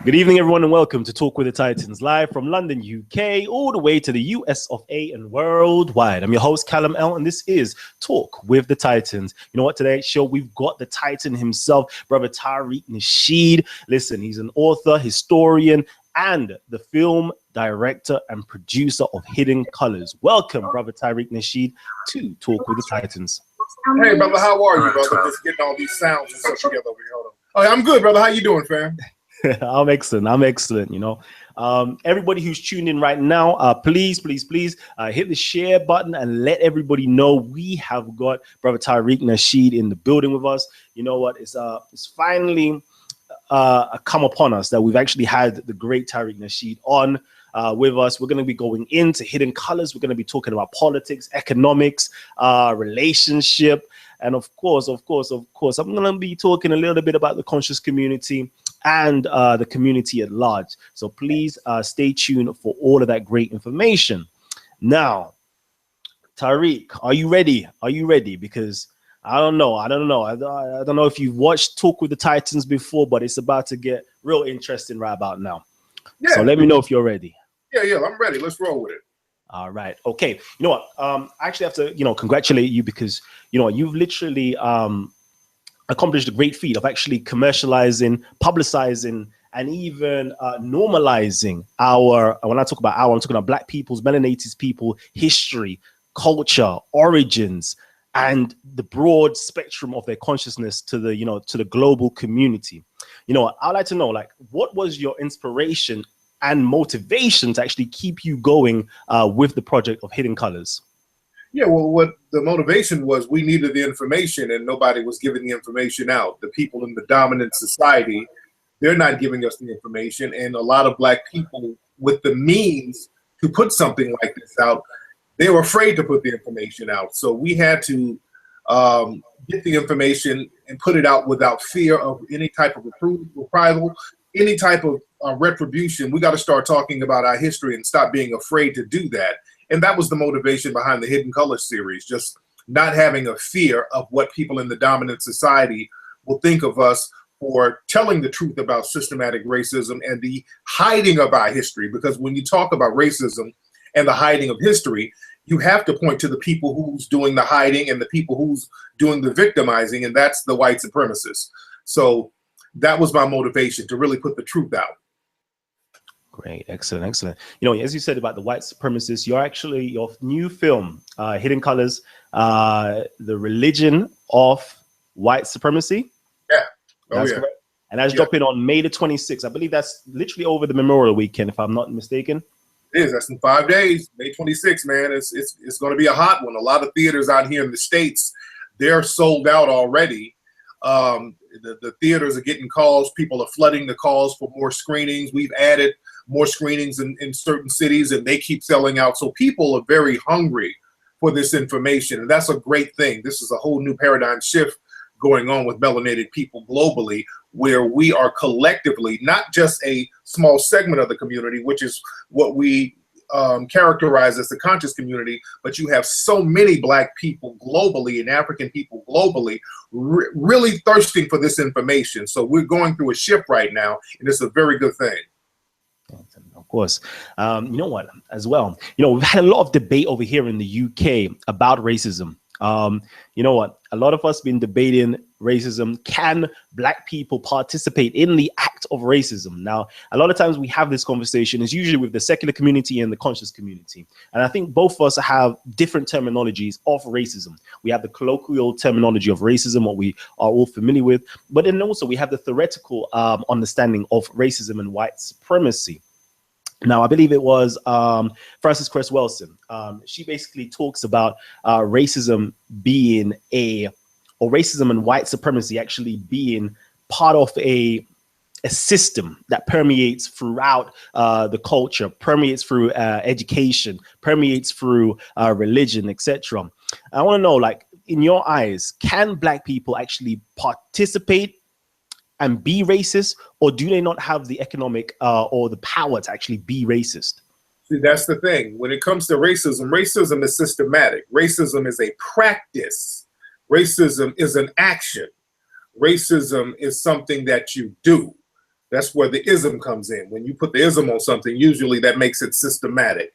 Good evening, everyone, and welcome to Talk with the Titans, live from London, UK, all the way to the US of A and worldwide. I'm your host, Kalam L, and this is Talk with the Titans. You know what? Today's show, we've got the Titan himself, Brother Tariq Nasheed. Listen, he's an author, historian, and the film director and producer of Hidden Colors. Welcome, Brother Tariq Nasheed, to Talk with the Titans. Hey, brother, how are you, brother? Just getting all these sounds and stuff together over here. Hold on. Oh, I'm good, brother. How you doing, fam? I'm excellent. You know, everybody who's tuned in right now, please hit the share button and let everybody know we have got Brother Tariq Nasheed in the building with us. You know what? It's finally come upon us that we've actually had the great Tariq Nasheed on with us. We're going to be going into Hidden Colors. We're going to be talking about politics, economics, relationship, and of course, I'm going to be talking a little bit about the conscious community and the community at large. So please stay tuned for all of that great information. Now, Tariq, are you ready? Are you ready? Because I don't know. I don't know if you've watched Talk with the Titans before, but it's about to get real interesting right about now. Yeah. So let me know if you're ready. Yeah, I'm ready. Let's roll with it. All right. Okay. You know what? I actually have to, congratulate you because, you've literally accomplished a great feat of actually commercializing, publicizing, and even normalizing when I talk about I'm talking about Black people's, melanated people, history, culture, origins, and the broad spectrum of their consciousness to the global community. I'd like to know, what was your inspiration and motivation to actually keep you going with the project of Hidden Colors? Yeah, well, what the motivation was, we needed the information and nobody was giving the information out. The people in the dominant society, they're not giving us the information. And a lot of Black people with the means to put something like this out, they were afraid to put the information out. So we had to get the information and put it out without fear of any type of reprisal, any type of retribution. We got to start talking about our history and stop being afraid to do that. And that was the motivation behind the Hidden Colors series, just not having a fear of what people in the dominant society will think of us for telling the truth about systematic racism and the hiding of our history. Because when you talk about racism and the hiding of history, you have to point to the people who's doing the hiding and the people who's doing the victimizing, and that's the white supremacists. So that was my motivation, to really put the truth out. Great, excellent. As you said about the white supremacists, your new film, Hidden Colors, the religion of white supremacy. Yeah, that's correct. And that's dropping on May the 26th. I believe that's literally over the Memorial Weekend, if I'm not mistaken. It is. That's in 5 days. May 26th, man. It's going to be a hot one. A lot of theaters out here in the States, they're sold out already. The theaters are getting calls. People are flooding the calls for more screenings. We've added more screenings in certain cities, and they keep selling out. So people are very hungry for this information, and that's a great thing. This is a whole new paradigm shift going on with melanated people globally, where we are collectively, not just a small segment of the community, which is what we characterize as the conscious community, but you have so many Black people globally and African people globally really thirsting for this information. So we're going through a shift right now, and it's a very good thing. Of course. You know what, as well, we've had a lot of debate over here in the UK about racism. You know what, a lot of us been debating racism. Can Black people participate in the act of racism? Now, a lot of times we have this conversation is usually with the secular community and the conscious community. And I think both of us have different terminologies of racism. We have the colloquial terminology of racism, what we are all familiar with, but then also we have the theoretical understanding of racism and white supremacy. Now, I believe it was Frances Cress Welsing. She basically talks about racism being or racism and white supremacy actually being part of a system that permeates throughout the culture, permeates through education, permeates through religion, etc. I want to know, in your eyes, can Black people actually participate and be racist, or do they not have the economic or the power to actually be racist? See, that's the thing. When it comes to racism, racism is systematic. Racism is a practice. Racism is an action. Racism is something that you do. That's where the ism comes in. When you put the ism on something, usually that makes it systematic,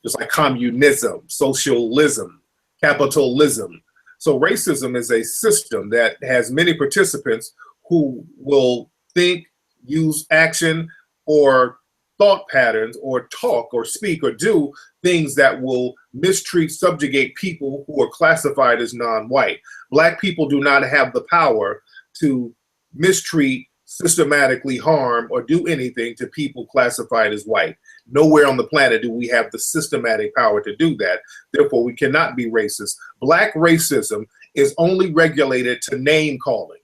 just like communism, socialism, capitalism. So racism is a system that has many participants who will think, use action, or thought patterns, or talk or speak or do things that will mistreat, subjugate people who are classified as non-white. Black people do not have the power to mistreat, systematically harm, or do anything to people classified as white. Nowhere on the planet do we have the systematic power to do that. Therefore, we cannot be racist. Black racism is only regulated to name calling.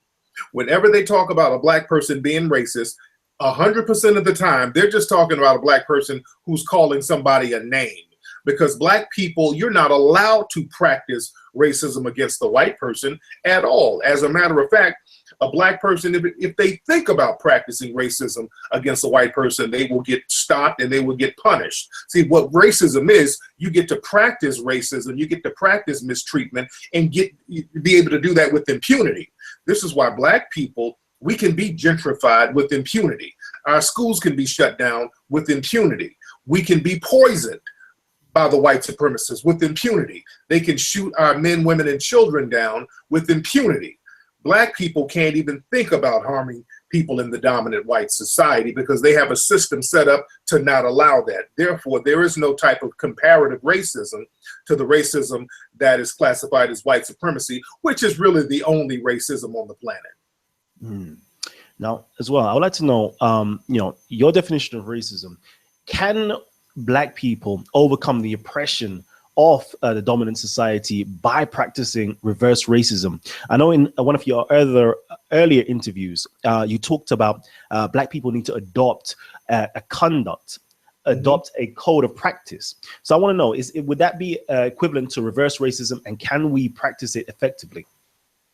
Whenever they talk about a black person being racist, 100% of the time, they're just talking about a black person who's calling somebody a name. Because black people, you're not allowed to practice racism against the white person at all. As a matter of fact, a black person, if they think about practicing racism against a white person, they will get stopped and they will get punished. See, what racism is, you get to practice racism, you get to practice mistreatment, and be able to do that with impunity. This is why black people, we can be gentrified with impunity. Our schools can be shut down with impunity. We can be poisoned by the white supremacists with impunity. They can shoot our men, women, and children down with impunity. Black people can't even think about harming people in the dominant white society because they have a system set up to not allow that. Therefore, there is no type of comparative racism to the racism that is classified as white supremacy, which is really the only racism on the planet. Now, as well, I would like to know, your definition of racism. Can black people overcome the oppression of the dominant society by practicing reverse racism? I know in one of your earlier interviews, you talked about black people need to adopt a conduct, adopt a code of practice. So I want to know, would that be equivalent to reverse racism, and can we practice it effectively?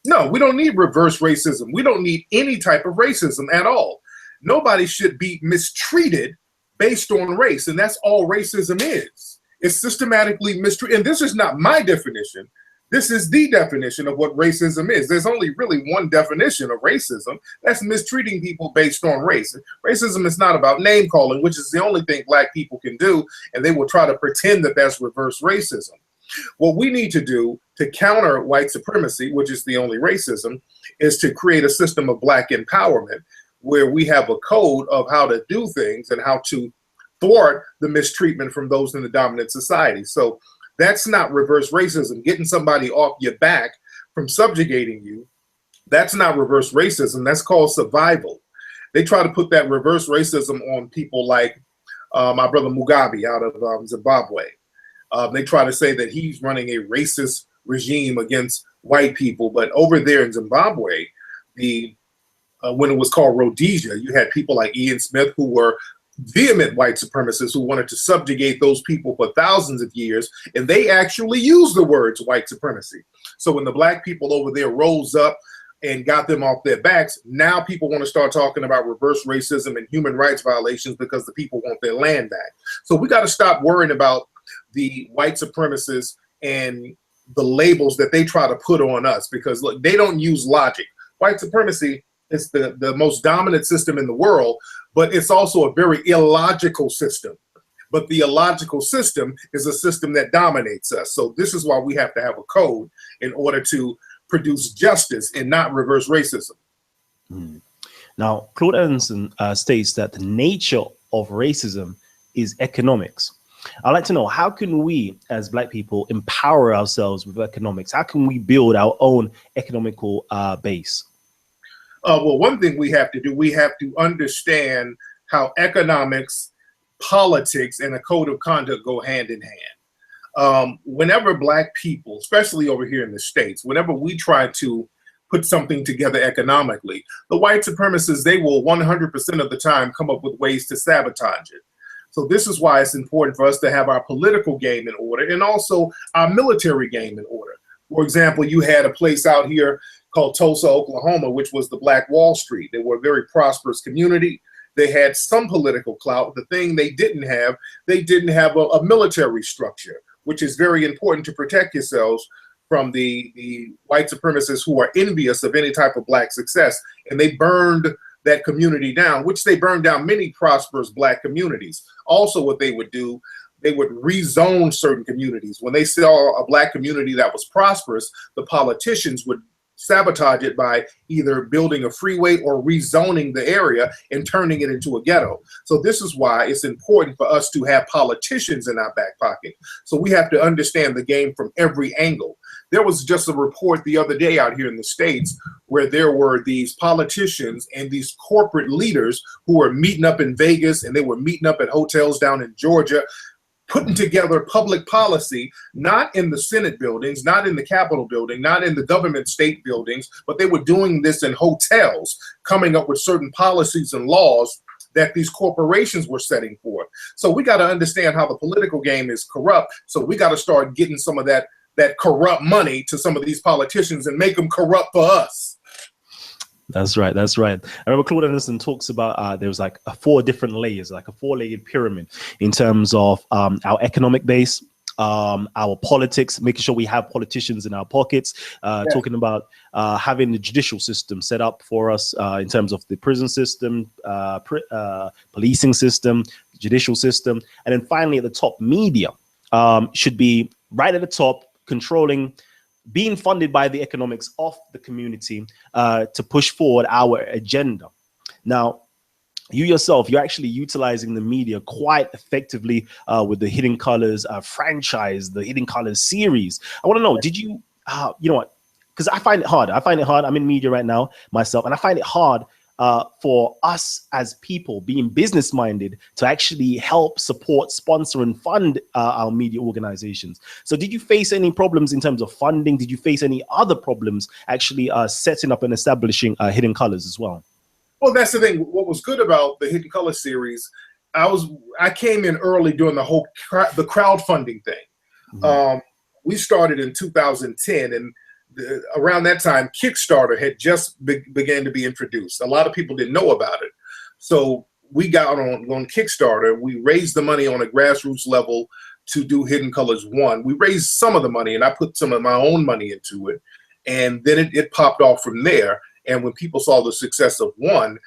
No, we don't need reverse racism. We don't need any type of racism at all. Nobody should be mistreated based on race, and that's all racism is. It's systematically mistreated. And this is not my definition. This is the definition of what racism is. There's only really one definition of racism. That's mistreating people based on race. Racism is not about name calling, which is the only thing black people can do, and they will try to pretend that that's reverse racism. What we need to do to counter white supremacy, which is the only racism, is to create a system of black empowerment where we have a code of how to do things and how to thwart the mistreatment from those in the dominant society. So that's not reverse racism. Getting somebody off your back from subjugating you, that's not reverse racism. That's called survival. They try to put that reverse racism on people like my brother Mugabe out of Zimbabwe. They try to say that he's running a racist regime against white people. But over there in Zimbabwe, when it was called Rhodesia, you had people like Ian Smith who were vehement white supremacists who wanted to subjugate those people for thousands of years, and they actually used the words white supremacy. So when the black people over there rose up and got them off their backs, now people want to start talking about reverse racism and human rights violations because the people want their land back. So we got to stop worrying about the white supremacists and the labels that they try to put on us, because look, they don't use logic. White supremacy is the most dominant system in the world, but it's also a very illogical system. But the illogical system is a system that dominates us. So this is why we have to have a code in order to produce justice and not reverse racism. Now, Claude Anderson states that the nature of racism is economics. I'd like to know, how can we as black people empower ourselves with economics? How can we build our own economical base? Well, one thing we have to do, we have to understand how economics, politics, and a code of conduct go hand in hand. Whenever black people, especially over here in the States, whenever we try to put something together economically, the white supremacists, they will 100% of the time come up with ways to sabotage it. So this is why it's important for us to have our political game in order and also our military game in order. For example, you had a place out here called Tulsa, Oklahoma, which was the Black Wall Street. They were a very prosperous community. They had some political clout. The thing they didn't have a military structure, which is very important to protect yourselves from the white supremacists who are envious of any type of black success. And they burned that community down, which they burned down many prosperous black communities. Also, what they would do, they would rezone certain communities. When they saw a black community that was prosperous, the politicians would sabotage it by either building a freeway or rezoning the area and turning it into a ghetto. So this is why it's important for us to have politicians in our back pocket. So we have to understand the game from every angle. There was just a report the other day out here in the States where there were these politicians and these corporate leaders who were meeting up in Vegas, and they were meeting up at hotels down in Georgia, putting together public policy, not in the Senate buildings, not in the Capitol building, not in the government state buildings, but they were doing this in hotels, coming up with certain policies and laws that these corporations were setting forth. So we got to understand how the political game is corrupt. So we got to start getting some of that corrupt money to some of these politicians and make them corrupt for us. That's right. That's right. I remember Claude Anderson talks about there was like four different layers, like a four-layered pyramid in terms of our economic base, our politics, making sure we have politicians in our pockets, talking about having the judicial system set up for us in terms of the prison system, policing system, judicial system. And then finally at the top, media should be right at the top, controlling, being funded by the economics of the community to push forward our agenda. Now, you yourself, you're actually utilizing the media quite effectively with the Hidden Colors franchise, the Hidden Colors series. I want to know, did you, you know what, because I find it hard. I'm in media right now myself, and I find it hard for us as people being business minded to actually help support, sponsor, and fund our media organizations. So did you face any problems in terms of funding? Did you face any other problems actually setting up and establishing Hidden Colors as well? Well, that's the thing. What was good about the Hidden Colors series, I came in early during the whole the crowdfunding thing. Mm-hmm. We started in 2010, and around that time, Kickstarter had just began to be introduced. A lot of people didn't know about it. So we got on Kickstarter. We raised the money on a grassroots level to do Hidden Colors 1. We raised some of the money, and I put some of my own money into it. And then it popped off from there. And when people saw the success of 1,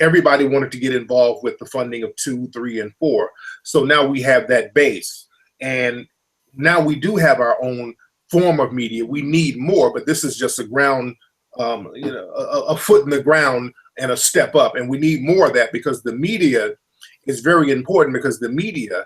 everybody wanted to get involved with the funding of 2, 3, and 4. So now we have that base. And now we do have our own form of media. We need more, but this is just a ground, a foot in the ground and a step up. And we need more of that because the media is very important, because the media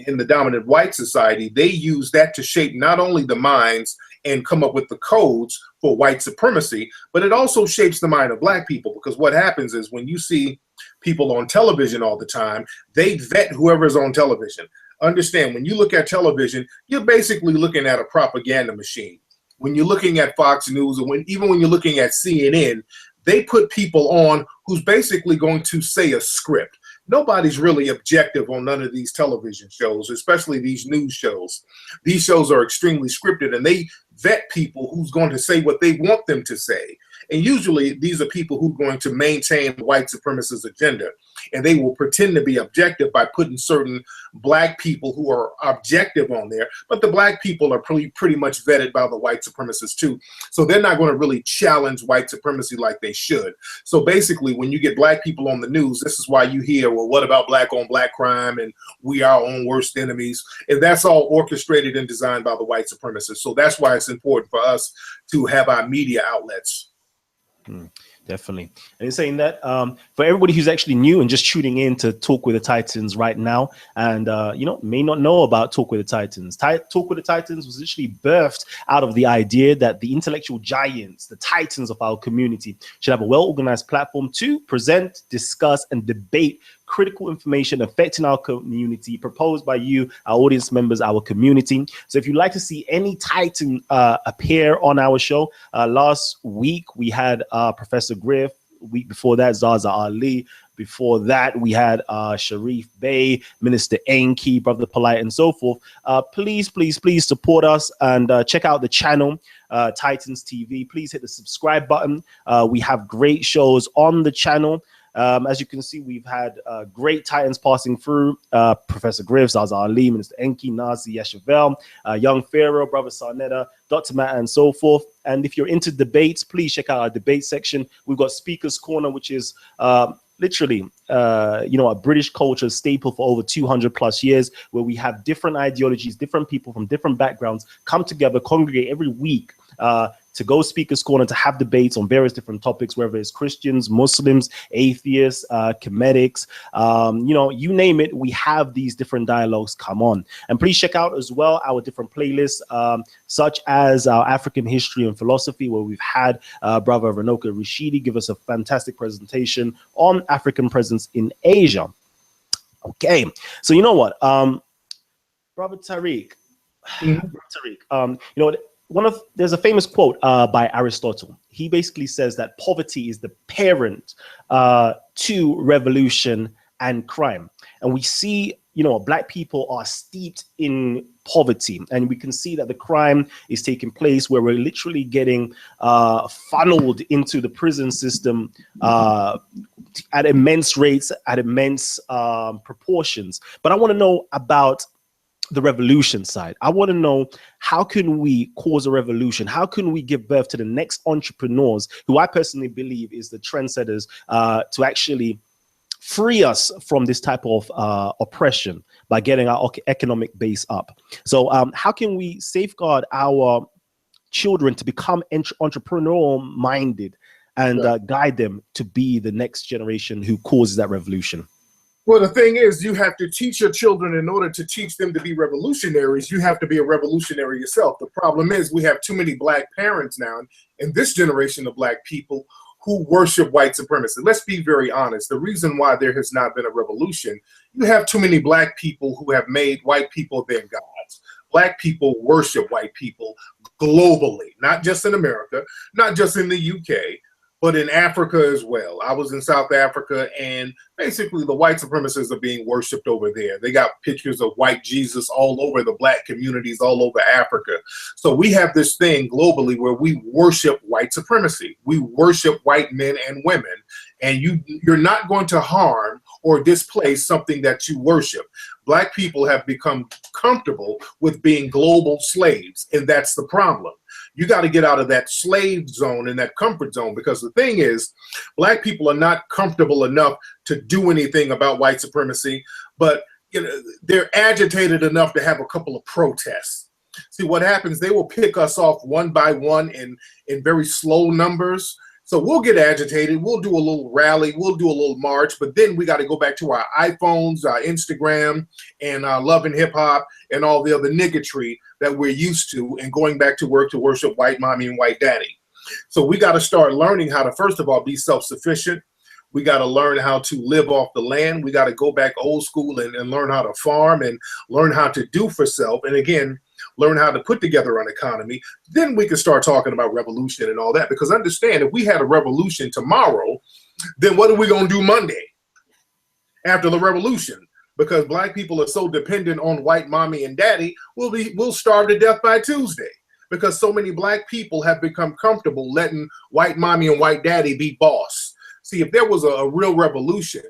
in the dominant white society, they use that to shape not only the minds and come up with the codes for white supremacy, but it also shapes the mind of black people. Because what happens is when you see people on television all the time, they vet whoever's on television. Understand, when you look at television, you're basically looking at a propaganda machine. When you're looking at Fox News, or even when you're looking at CNN, they put people on who's basically going to say a script. Nobody's really objective on none of these television shows, especially these news shows. These shows are extremely scripted, and they vet people who's going to say what they want them to say. And usually these are people who are going to maintain the white supremacist agenda. And they will pretend to be objective by putting certain black people who are objective on there. But the black people are pretty much vetted by the white supremacists too. So they're not going to really challenge white supremacy like they should. So basically, when you get black people on the news, this is why you hear, well, what about black on black crime and we are our own worst enemies? And that's all orchestrated and designed by the white supremacists. So that's why it's important for us to have our media outlets. Definitely. And in saying that, for everybody who's actually new and just tuning in to Talk with the Titans right now, and may not know about Talk with the Titans. Talk with the Titans was literally birthed out of the idea that the intellectual giants, the titans of our community, should have a well-organized platform to present, discuss, and debate critical information affecting our community, proposed by you, our audience members, our community. So if you'd like to see any Titan appear on our show, last week we had Professor Griff. Week before that, ZaZa Ali. Before that, we had Sharif Bey, Minister Enki, Brother Polight, and so forth. Please support us and check out the channel, Titans TV. Please hit the subscribe button. We have great shows on the channel. As you can see, we've had great titans passing through. Professor Griff, ZaZa Ali, Minister Enki, Nazi, Yeshavel, Young Pharaoh, Brother Sarnetta, Dr. Matt, and so forth. And if you're into debates, please check out our debate section. We've got Speaker's Corner, which is literally, a British culture staple for over 200 plus years, where we have different ideologies, different people from different backgrounds come together, congregate every week to go Speaker's Corner, to have debates on various different topics, whether it's Christians, Muslims, atheists, Kemetics, you name it, we have these different dialogues come on. And please check out as well our different playlists, such as our African history and philosophy, where we've had Brother Ranoka Rashidi give us a fantastic presentation on African presence in Asia. Okay, so you know what, Brother Tariq, there's a famous quote by Aristotle. He basically says that poverty is the parent to revolution and crime. And we see, Black people are steeped in poverty, and we can see that the crime is taking place where we're literally getting funneled into the prison system at immense rates, at immense proportions. But I want to know about the revolution side. I want to know, how can we cause a revolution? How can we give birth to the next entrepreneurs, who I personally believe is the trendsetters, to actually free us from this type of oppression by getting our economic base up? So how can we safeguard our children to become entrepreneurial minded and guide them to be the next generation who causes that revolution? Well, the thing is, you have to teach your children, in order to teach them to be revolutionaries, you have to be a revolutionary yourself. The problem is, we have too many Black parents now in this generation of Black people who worship white supremacy. Let's be very honest. The reason why there has not been a revolution, you have too many Black people who have made white people their gods. Black people worship white people globally, not just in America, not just in the UK, but in Africa as well. I was in South Africa, and basically the white supremacists are being worshipped over there. They got pictures of white Jesus all over the Black communities, all over Africa. So we have this thing globally where we worship white supremacy. We worship white men and women, and you're not going to harm or displace something that you worship. Black people have become comfortable with being global slaves, and that's the problem. You got to get out of that slave zone and that comfort zone, because the thing is, Black people are not comfortable enough to do anything about white supremacy, but they're agitated enough to have a couple of protests. See what happens, they will pick us off one by one in very slow numbers. So we'll get agitated, we'll do a little rally, we'll do a little march, but then we got to go back to our iPhones, our Instagram, and Love and Hip Hop, and all the other niggatry that we're used to, and going back to work to worship white mommy and white daddy. So we got to start learning how to, first of all, be self-sufficient. We got to learn how to live off the land. We got to go back old school and learn how to farm and learn how to do for self. And again, learn how to put together an economy. Then we can start talking about revolution and all that. Because understand, if we had a revolution tomorrow, then what are we going to do Monday after the revolution? Because Black people are so dependent on white mommy and daddy, we'll starve to death by Tuesday. Because so many Black people have become comfortable letting white mommy and white daddy be boss. See, if there was a real revolution,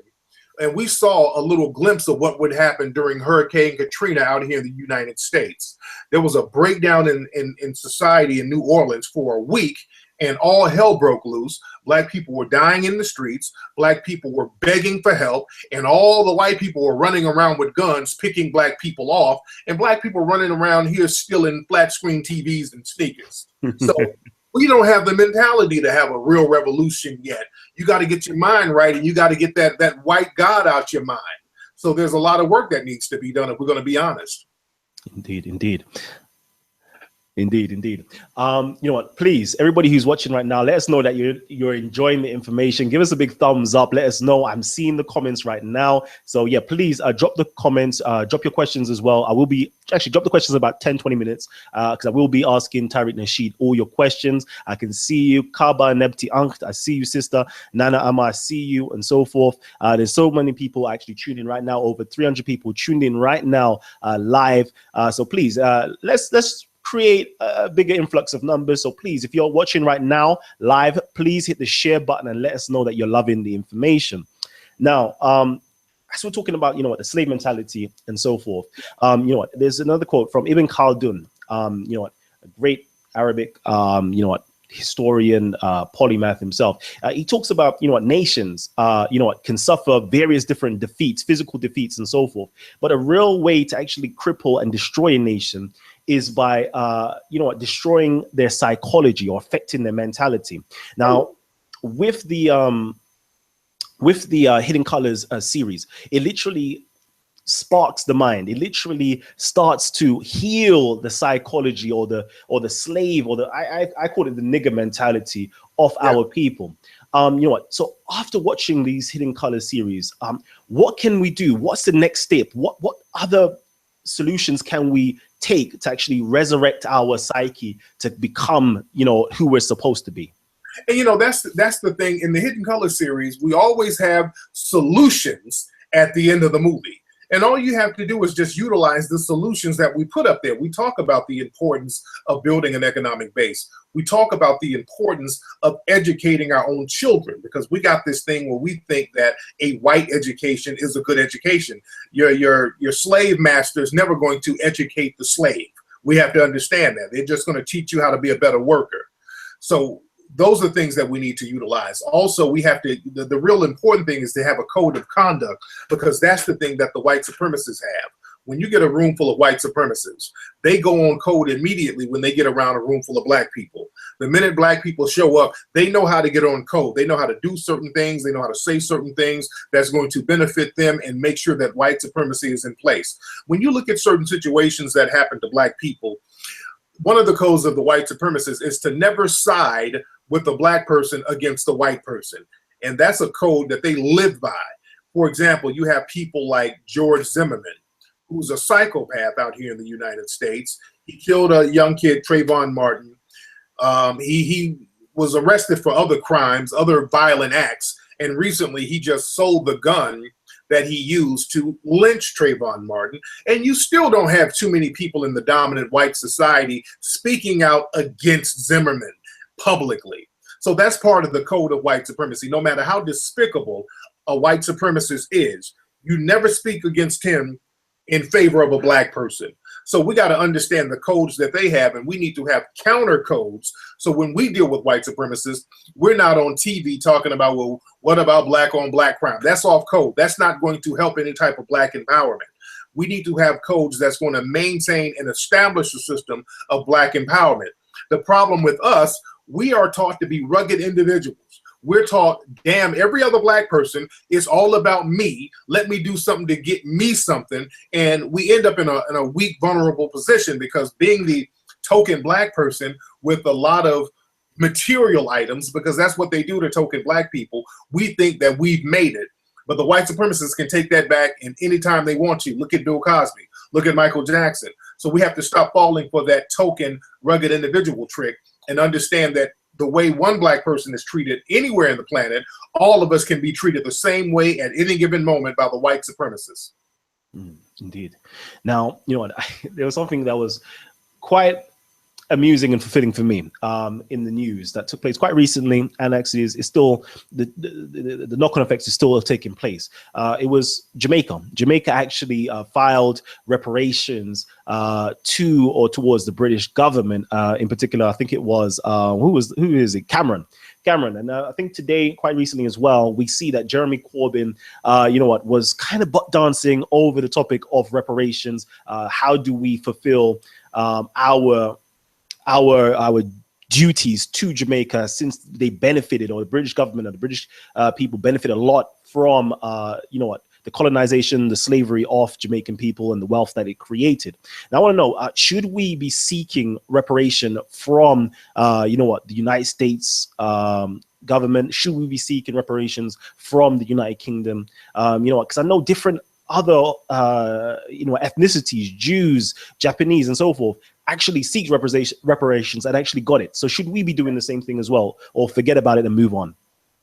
and we saw a little glimpse of what would happen during Hurricane Katrina out here in the United States. There was a breakdown in society in New Orleans for a week, and all hell broke loose. Black people were dying in the streets. Black people were begging for help, and all the white people were running around with guns, picking Black people off, and Black people running around here stealing flat screen TVs and sneakers. So we don't have the mentality to have a real revolution yet. You got to get your mind right, and you got to get that white God out your mind. So there's a lot of work that needs to be done if we're going to be honest. Indeed, indeed. Indeed, indeed. You know what? Please, everybody who's watching right now, let us know that you're enjoying the information. Give us a big thumbs up. Let us know. I'm seeing the comments right now. So yeah, please drop the comments. Drop your questions as well. I will be actually drop the questions in about 10-20 minutes because I will be asking Tariq Nasheed all your questions. I can see you, Kaba Nebti Ankt. I see you, sister Nana Ama. I see you, and so forth. There's so many people actually tuned in right now. Over 300 people tuned in right now live. So please, let's create a bigger influx of numbers. So please, if you're watching right now live, please hit the share button and let us know that you're loving the information. Now, as we're talking about, the slave mentality and so forth, there's another quote from Ibn Khaldun, a great Arabic, historian, polymath himself. He talks about, nations, can suffer various different defeats, physical defeats and so forth. But a real way to actually cripple and destroy a nation is by, destroying their psychology or affecting their mentality. Now, with the Hidden Colors series, it literally sparks the mind. It literally starts to heal the psychology or the slave or I call it the nigger mentality of our people. So after watching these Hidden Colors series, what can we do? What's the next step? What other solutions can we take to actually resurrect our psyche to become, who we're supposed to be? And that's the thing in the Hidden Colors series. We always have solutions at the end of the movie. And all you have to do is just utilize the solutions that we put up there. We talk about the importance of building an economic base. We talk about the importance of educating our own children, because we got this thing where we think that a white education is a good education. Your slave master is never going to educate the slave. We have to understand that. They're just going to teach you how to be a better worker. So those are things that we need to utilize. Also, we have to, the real important thing is to have a code of conduct, because that's the thing that the white supremacists have. When you get a room full of white supremacists, they go on code immediately when they get around a room full of black people. The minute black people show up, they know how to get on code. They know how to do certain things. They know how to say certain things that's going to benefit them and make sure that white supremacy is in place. When you look at certain situations that happen to black people, one of the codes of the white supremacists is to never side with the black person against the white person. And that's a code that they live by. For example, you have people like George Zimmerman, who's a psychopath out here in the United States. He killed a young kid, Trayvon Martin. He was arrested for other crimes, other violent acts. And recently he just sold the gun that he used to lynch Trayvon Martin. And you still don't have too many people in the dominant white society speaking out against Zimmerman publicly. So that's part of the code of white supremacy. No matter how despicable a white supremacist is, you never speak against him in favor of a black person. So we got to understand the codes that they have, and we need to have counter codes. So when we deal with white supremacists, we're not on TV talking about, well, what about black on black crime? That's off code. That's not going to help any type of black empowerment. We need to have codes that's going to maintain and establish a system of black empowerment. The problem with us, we are taught to be rugged individuals. We're taught, damn, every other black person is all about me. Let me do something to get me something. And we end up in a weak, vulnerable position, because being the token black person with a lot of material items, because that's what they do to token black people, we think that we've made it. But the white supremacists can take that back and anytime they want to. Look at Bill Cosby. Look at Michael Jackson. So we have to stop falling for that token, rugged individual trick and understand that the way one black person is treated anywhere in the planet, all of us can be treated the same way at any given moment by the white supremacists. Indeed. Now, there was something that was quite amusing and fulfilling for me in the news that took place quite recently, and actually is still the knock-on effects is still taking place. It was Jamaica. Jamaica actually filed reparations to or towards the British government. In particular, I think it was who is it? Cameron. And I think today, quite recently as well, we see that Jeremy Corbyn, was kind of butt dancing over the topic of reparations. How do we fulfill our duties to Jamaica, since they benefited, or the British government or the British people benefit a lot from, the colonization, the slavery of Jamaican people and the wealth that it created. Now, I want to know, should we be seeking reparation from, the United States government? Should we be seeking reparations from the United Kingdom? Because I know different other, ethnicities, Jews, Japanese, and so forth, actually seek reparations and actually got it. So should we be doing the same thing as well, or forget about it and move on?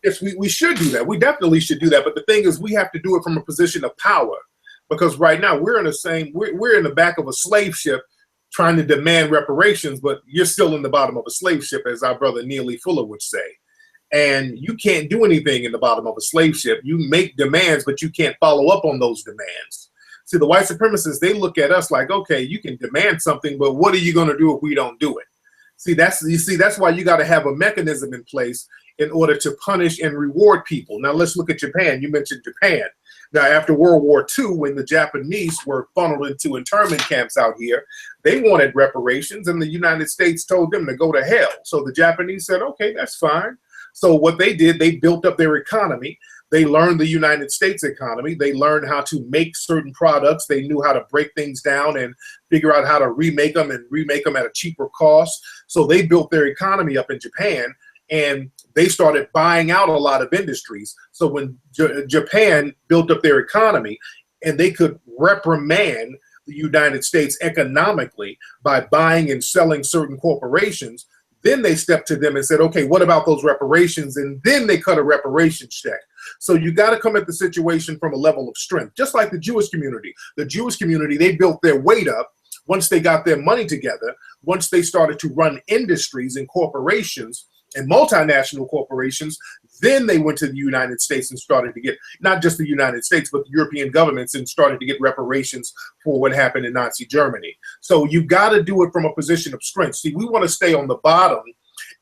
Yes, we should do that. We definitely should do that. But the thing is, we have to do it from a position of power, because right now we're in the back of a slave ship trying to demand reparations, but you're still in the bottom of a slave ship, as our brother Neely Fuller would say. And you can't do anything in the bottom of a slave ship. You make demands, but you can't follow up on those demands. See, the white supremacists, they look at us like, okay, you can demand something, but what are you going to do if we don't do it? See, that's why you got to have a mechanism in place in order to punish and reward people. Now, let's look at Japan. You mentioned Japan. Now, after World War II, when the Japanese were funneled into internment camps out here, they wanted reparations, and the United States told them to go to hell. So the Japanese said, okay, that's fine. So what they did, they built up their economy. They learned the United States economy. They learned how to make certain products. They knew how to break things down and figure out how to remake them at a cheaper cost. So they built their economy up in Japan, and they started buying out a lot of industries. So when Japan built up their economy, and they could reprimand the United States economically by buying and selling certain corporations, then they stepped to them and said, okay, what about those reparations? And then they cut a reparations check. So you got to come at the situation from a level of strength, just like the Jewish community. The Jewish community, they built their weight up once they got their money together, once they started to run industries and corporations and multinational corporations. Then they went to the United States and started to get, not just the United States, but the European governments, and started to get reparations for what happened in Nazi Germany. So you got to do it from a position of strength. See, we want to stay on the bottom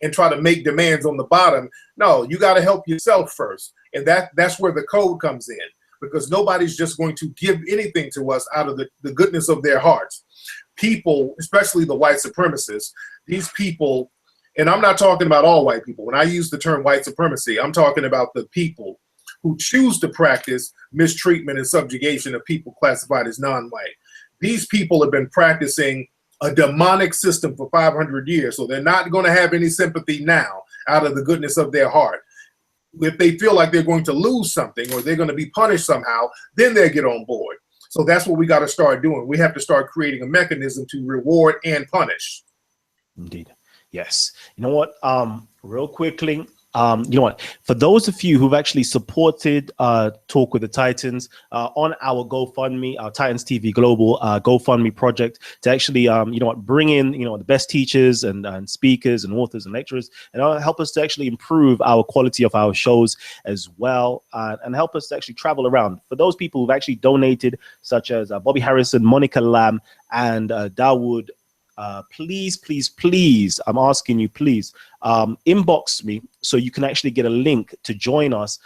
and try to make demands on the bottom. No, you got to help yourself first. And that's where the code comes in, because nobody's just going to give anything to us out of the goodness of their hearts. People, especially the white supremacists, these people, and I'm not talking about all white people. When I use the term white supremacy, I'm talking about the people who choose to practice mistreatment and subjugation of people classified as non-white. These people have been practicing a demonic system for 500 years, so they're not going to have any sympathy now out of the goodness of their heart. If they feel like they're going to lose something or they're going to be punished somehow, then they'll get on board. So that's what we got to start doing. We have to start creating a mechanism to reward and punish. Indeed. Yes. You know what? Real quickly, you know what? For those of you who've actually supported Talk with the Titans on our GoFundMe, our Titans TV Global GoFundMe project, to actually, you know what, bring in, you know, the best teachers and speakers and authors and lecturers, and help us to actually improve our quality of our shows as well, and help us to actually travel around. For those people who've actually donated, such as Bobby Harrison, Monica Lamb, and Dawood, please, I'm asking you, please inbox me so you can actually get a link to join us,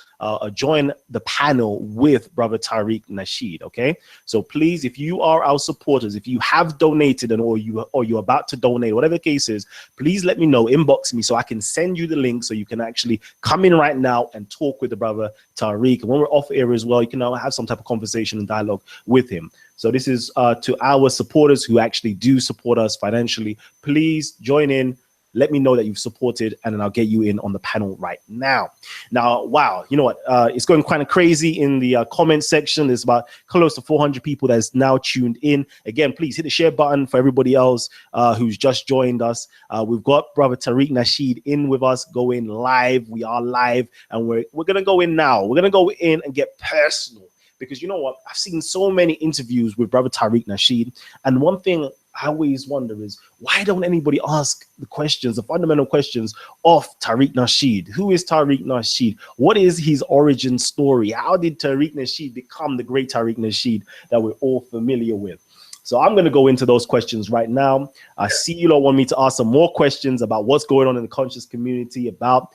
join the panel with Brother Tariq Nasheed. Okay, so please, if you are our supporters, if you have donated or you're about to donate, whatever the case is, please let me know, inbox me so I can send you the link so you can actually come in right now and talk with the Brother Tariq. And when we're off air as well, you can now have some type of conversation and dialogue with him. So this is to our supporters who actually do support us financially. Please join in. Let me know that you've supported, and then I'll get you in on the panel right now. Now, wow, you know what? It's going kind of crazy in the comment section. There's about close to 400 people that's now tuned in. Again, please hit the share button for everybody else who's just joined us. We've got Brother Tariq Nasheed in with us, going live. We are live, and we're going to go in now. We're going to go in and get personal. Because you know what? I've seen so many interviews with Brother Tariq Nasheed, and one thing I always wonder is, why don't anybody ask the questions, the fundamental questions of Tariq Nasheed? Who is Tariq Nasheed? What is his origin story? How did Tariq Nasheed become the great Tariq Nasheed that we're all familiar with? So I'm going to go into those questions right now. I see you all want me to ask some more questions about what's going on in the conscious community, about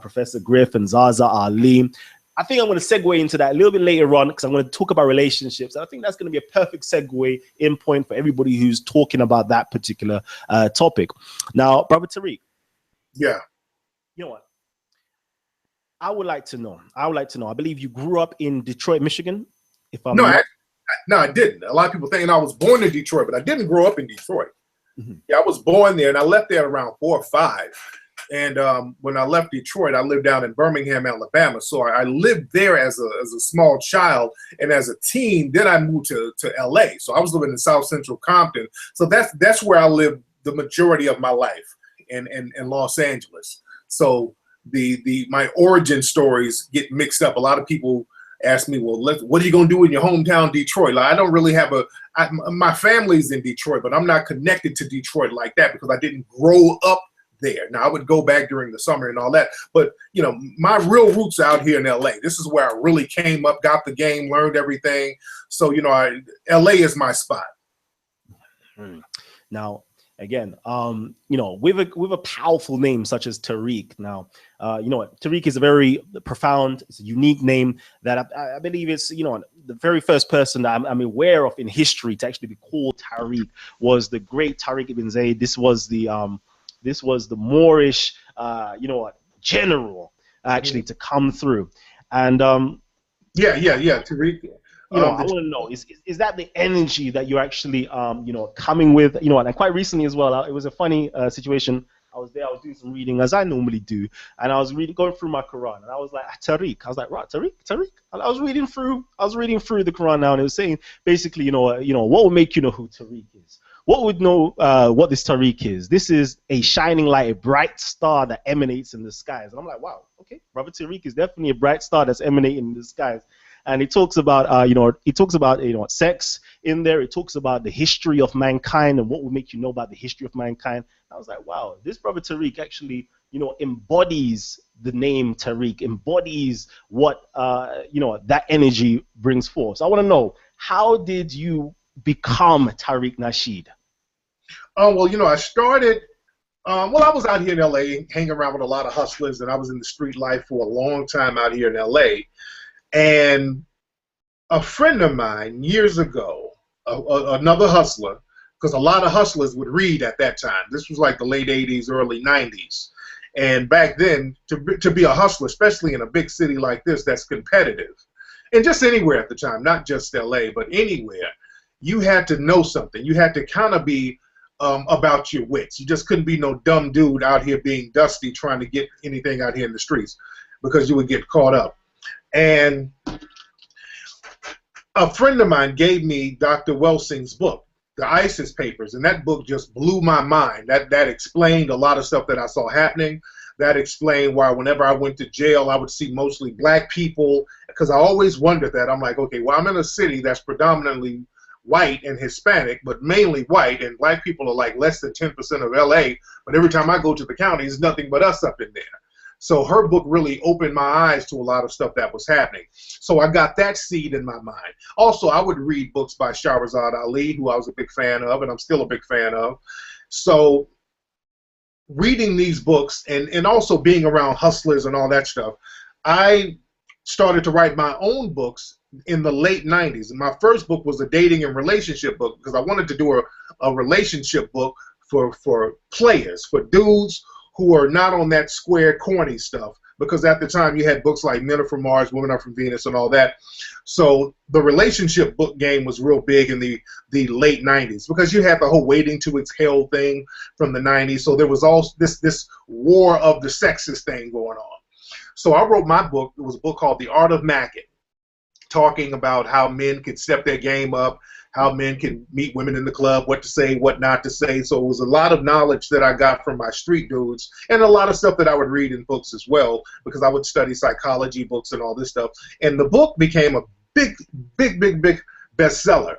Professor Griff and ZaZa Ali. I think I'm going to segue into that a little bit later on, because I'm going to talk about relationships. And I think that's going to be a perfect segue in point for everybody who's talking about that particular topic. Now, Brother Tariq. Yeah. You know what? I would like to know. I believe you grew up in Detroit, Michigan. If I'm no, I didn't. A lot of people thinking I was born in Detroit, but I didn't grow up in Detroit. Mm-hmm. Yeah, I was born there, and I left there around 4 or 5. And when I left Detroit, I lived down in Birmingham, Alabama. So I lived there as a small child, and as a teen, then I moved to LA. So I was living in South Central Compton. So that's where I lived the majority of my life, in Los Angeles. So my origin stories get mixed up. A lot of people asked me, well, what are you going to do in your hometown, Detroit? Like, I don't really have my family's in Detroit, but I'm not connected to Detroit like that because I didn't grow up there. Now, I would go back during the summer and all that, but you know, my real roots out here in LA. This is where I really came up, got the game, learned everything. So, you know, LA is my spot. Now, again, you know, with a powerful name such as Tariq. Now, you know what, Tariq is a very profound, it's a unique name that I believe it's, you know, the very first person that I'm aware of in history to actually be called Tariq was the great Tariq ibn Zayd. This was the Moorish, you know what, general actually to come through, and yeah, Tariq. You know, I want to know, is that the energy that you're actually, you know, coming with, you know, and quite recently as well, it was a funny situation. I was doing some reading as I normally do, and I was going through my Quran, and I was like, Tariq. I was like, right, Tariq. And I was reading through the Quran now, and it was saying basically, you know, what would make you know who Tariq is? What would know what this Tariq is? This is a shining light, a bright star that emanates in the skies. And I'm like, wow, okay, Brother Tariq is definitely a bright star that's emanating in the skies. And it talks about, you know, sex in there. It talks about the history of mankind and what will make you know about the history of mankind. I was like, wow, this Brother Tariq actually, you know, embodies the name Tariq, embodies what, you know, that energy brings forth. So I want to know, how did you become Tariq Nasheed? Oh, well, you know, I started, well, I was out here in LA hanging around with a lot of hustlers, and I was in the street life for a long time out here in LA. And a friend of mine years ago, another hustler, because a lot of hustlers would read at that time. This was like the late 80s, early 90s. And back then, to be a hustler, especially in a big city like this that's competitive, and just anywhere at the time, not just LA, but anywhere, you had to know something. You had to kind of be about your wits. You just couldn't be no dumb dude out here being dusty trying to get anything out here in the streets, because you would get caught up. And a friend of mine gave me Dr. Welsing's book, The ISIS Papers, and that book just blew my mind. That explained a lot of stuff that I saw happening. That explained why whenever I went to jail, I would see mostly black people, because I always wondered that. I'm like, okay, well, I'm in a city that's predominantly white and Hispanic, but mainly white, and black people are like less than 10% of LA, but every time I go to the county, there's nothing but us up in there. So her book really opened my eyes to a lot of stuff that was happening. So I got that seed in my mind. Also, I would read books by ZaZa Ali, who I was a big fan of, and I'm still a big fan of. So reading these books and also being around hustlers and all that stuff, I started to write my own books in the late 90s. And my first book was a dating and relationship book, because I wanted to do a relationship book for players, for dudes who are not on that square, corny stuff, because at the time you had books like Men Are From Mars, Women Are From Venus, and all that. So the relationship book game was real big in the late 90s, because you had the whole Waiting to Exhale thing from the 90s. So there was all this war of the sexes thing going on. So I wrote my book. It was a book called The Art of Macking, talking about how men could step their game up, how men can meet women in the club, what to say, what not to say. So it was a lot of knowledge that I got from my street dudes, and a lot of stuff that I would read in books as well, because I would study psychology books and all this stuff. And the book became a big bestseller.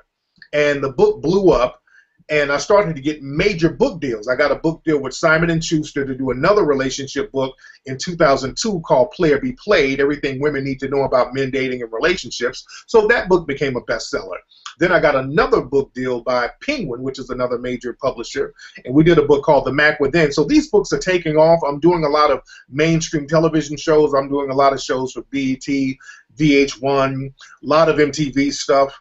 And the book blew up, and I started to get major book deals. I got a book deal with Simon & Schuster to do another relationship book in 2002 called Player Be Played, Everything Women Need to Know About Men, Dating, and Relationships. So that book became a bestseller. Then I got another book deal by Penguin, which is another major publisher, and we did a book called The Mac Within. So these books are taking off. I'm doing a lot of mainstream television shows. I'm doing a lot of shows for BET, VH1, a lot of MTV stuff.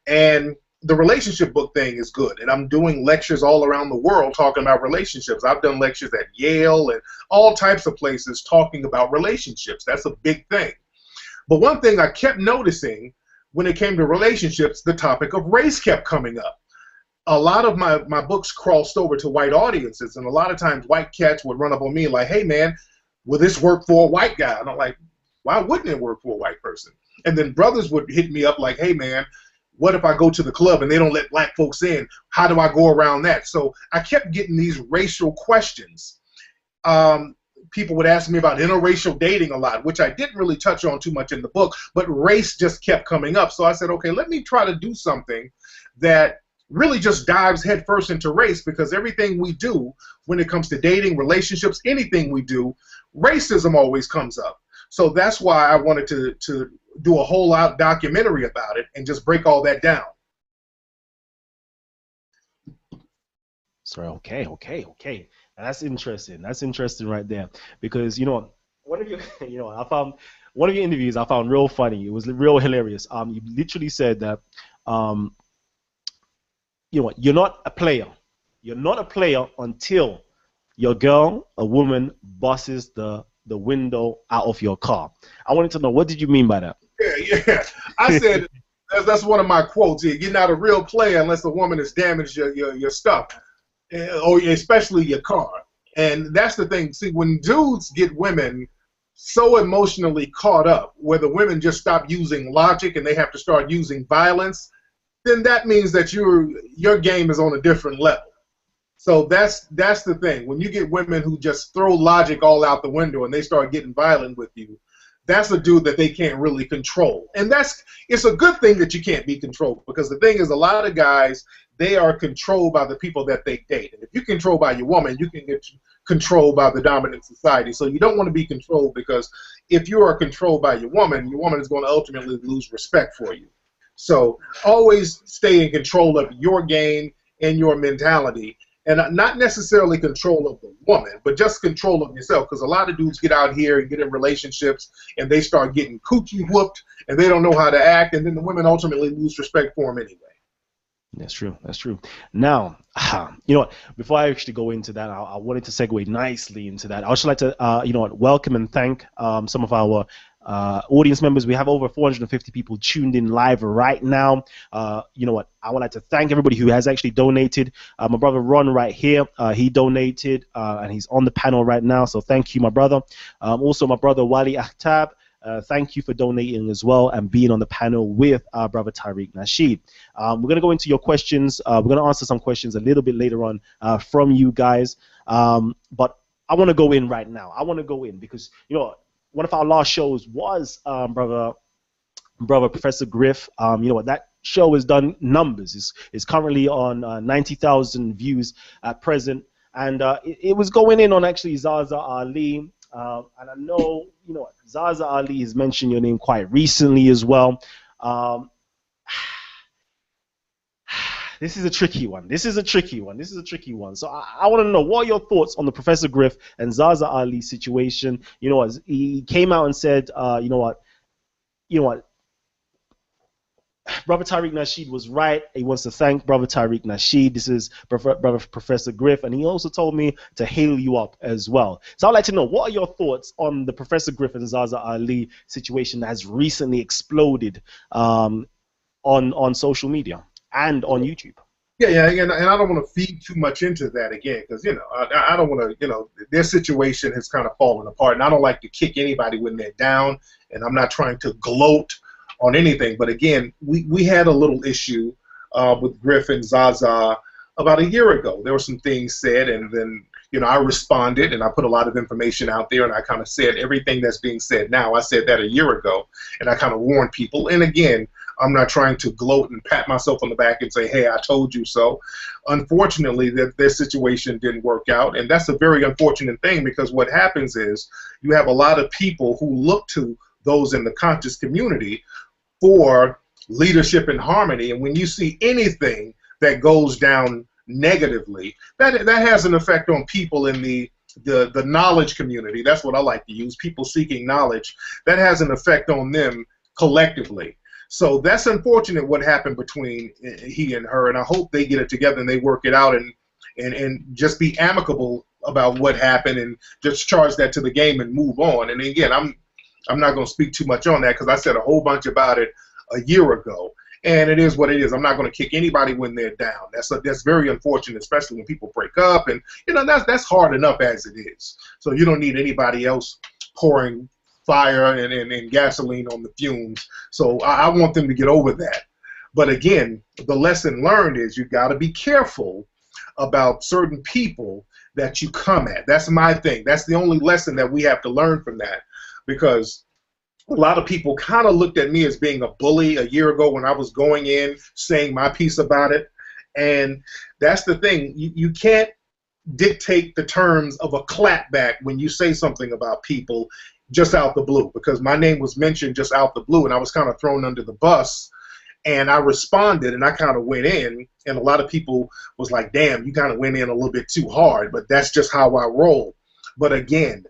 And the relationship book thing is good, and I'm doing lectures all around the world talking about relationships. I've done lectures at Yale and all types of places talking about relationships. That's a big thing. But one thing I kept noticing when it came to relationships, the topic of race kept coming up. A lot of my books crossed over to white audiences, and a lot of times white cats would run up on me like, hey man, will this work for a white guy? And I'm like, why wouldn't it work for a white person? And then brothers would hit me up like, hey man, what if I go to the club and they don't let black folks in? How do I go around that? So I kept getting these racial questions. people would ask me about interracial dating a lot, which I didn't really touch on too much in the book, but race just kept coming up. So I said, okay, let me try to do something that really just dives headfirst into race, because everything we do when it comes to dating, relationships, anything we do, racism always comes up. So that's why I wanted to do a whole out documentary about it and just break all that down. Sorry, okay. That's interesting. That's interesting right there, because one of your I found one of your interviews I found real funny. It was real hilarious. You literally said that you're not a player. You're not a player until your girl, a woman, busts the window out of your car. I wanted to know, what did you mean by that? Yeah. I said that's one of my quotes here. You're not a real player unless a woman has damaged your stuff, or especially your car. And that's the thing. See, when dudes get women so emotionally caught up, where the women just stop using logic and they have to start using violence, then that means that your game is on a different level. So that's the thing. When you get women who just throw logic all out the window and they start getting violent with you, that's a dude that they can't really control. And it's a good thing that you can't be controlled, because the thing is, a lot of guys, they are controlled by the people that they date. And if you're controlled by your woman, you can get controlled by the dominant society. So you don't want to be controlled, because if you are controlled by your woman is going to ultimately lose respect for you. So always stay in control of your game and your mentality, and not necessarily control of the woman, but just control of yourself, because a lot of dudes get out here and get in relationships and they start getting coochie whooped and they don't know how to act, and then the women ultimately lose respect for them anyway. That's true. That's true. Now, before I actually go into that, I wanted to segue nicely into that. I would just like to, welcome and thank some of our audience members. We have over 450 people tuned in live right now. I would like to thank everybody who has actually donated. My brother Ron right here, he donated, and he's on the panel right now. So thank you, my brother. Also, my brother Wali Ahtab. Thank you for donating as well and being on the panel with our brother Tariq Nasheed. We're going to go into your questions. We're going to answer some questions a little bit later on from you guys. But I want to go in right now. I want to go in because, one of our last shows was brother Professor Griff. That show has done numbers. It's currently on 90,000 views at present. And it was going in on actually ZaZa Ali. And I know, ZaZa Ali has mentioned your name quite recently as well. This is a tricky one. So I want to know, what are your thoughts on the Professor Griff and ZaZa Ali situation? As he came out and said, Brother Tariq Nasheed was right. He wants to thank Brother Tariq Nasheed. This is Brother Professor Griff, and he also told me to hail you up as well. So I'd like to know, what are your thoughts on the Professor Griff and ZaZa Ali situation that has recently exploded on social media and on YouTube? Yeah, and I don't want to feed too much into that again, because I don't want to, their situation has kind of fallen apart, and I don't like to kick anybody when they're down, and I'm not trying to gloat on anything. But again, we had a little issue with Griff and ZaZa about a year ago. There were some things said, and then I responded and I put a lot of information out there, and I kind of said everything that's being said now. I said that a year ago, and I kind of warned people. And again, I'm not trying to gloat and pat myself on the back and say, hey, I told you so. Unfortunately, their situation didn't work out, and that's a very unfortunate thing, because what happens is you have a lot of people who look to those in the conscious community for leadership and harmony, and when you see anything that goes down negatively, that has an effect on people in the knowledge community. That's what I like to use, people seeking knowledge. That has an effect on them collectively. So that's unfortunate what happened between he and her, and I hope they get it together and they work it out and just be amicable about what happened and just charge that to the game and move on. And again, I'm not going to speak too much on that, because I said a whole bunch about it a year ago, and it is what it is. I'm not going to kick anybody when they're down. That's very unfortunate, especially when people break up, and that's hard enough as it is. So you don't need anybody else pouring fire and gasoline on the fumes. So I want them to get over that. But again, the lesson learned is you got to be careful about certain people that you come at. That's my thing. That's the only lesson that we have to learn from that, because a lot of people kind of looked at me as being a bully a year ago when I was going in saying my piece about it. And that's the thing. You can't dictate the terms of a clapback when you say something about people just out the blue, because my name was mentioned just out the blue and I was kind of thrown under the bus, and I responded and I kind of went in, and a lot of people was like, damn, you kind of went in a little bit too hard, but that's just how I roll. But again,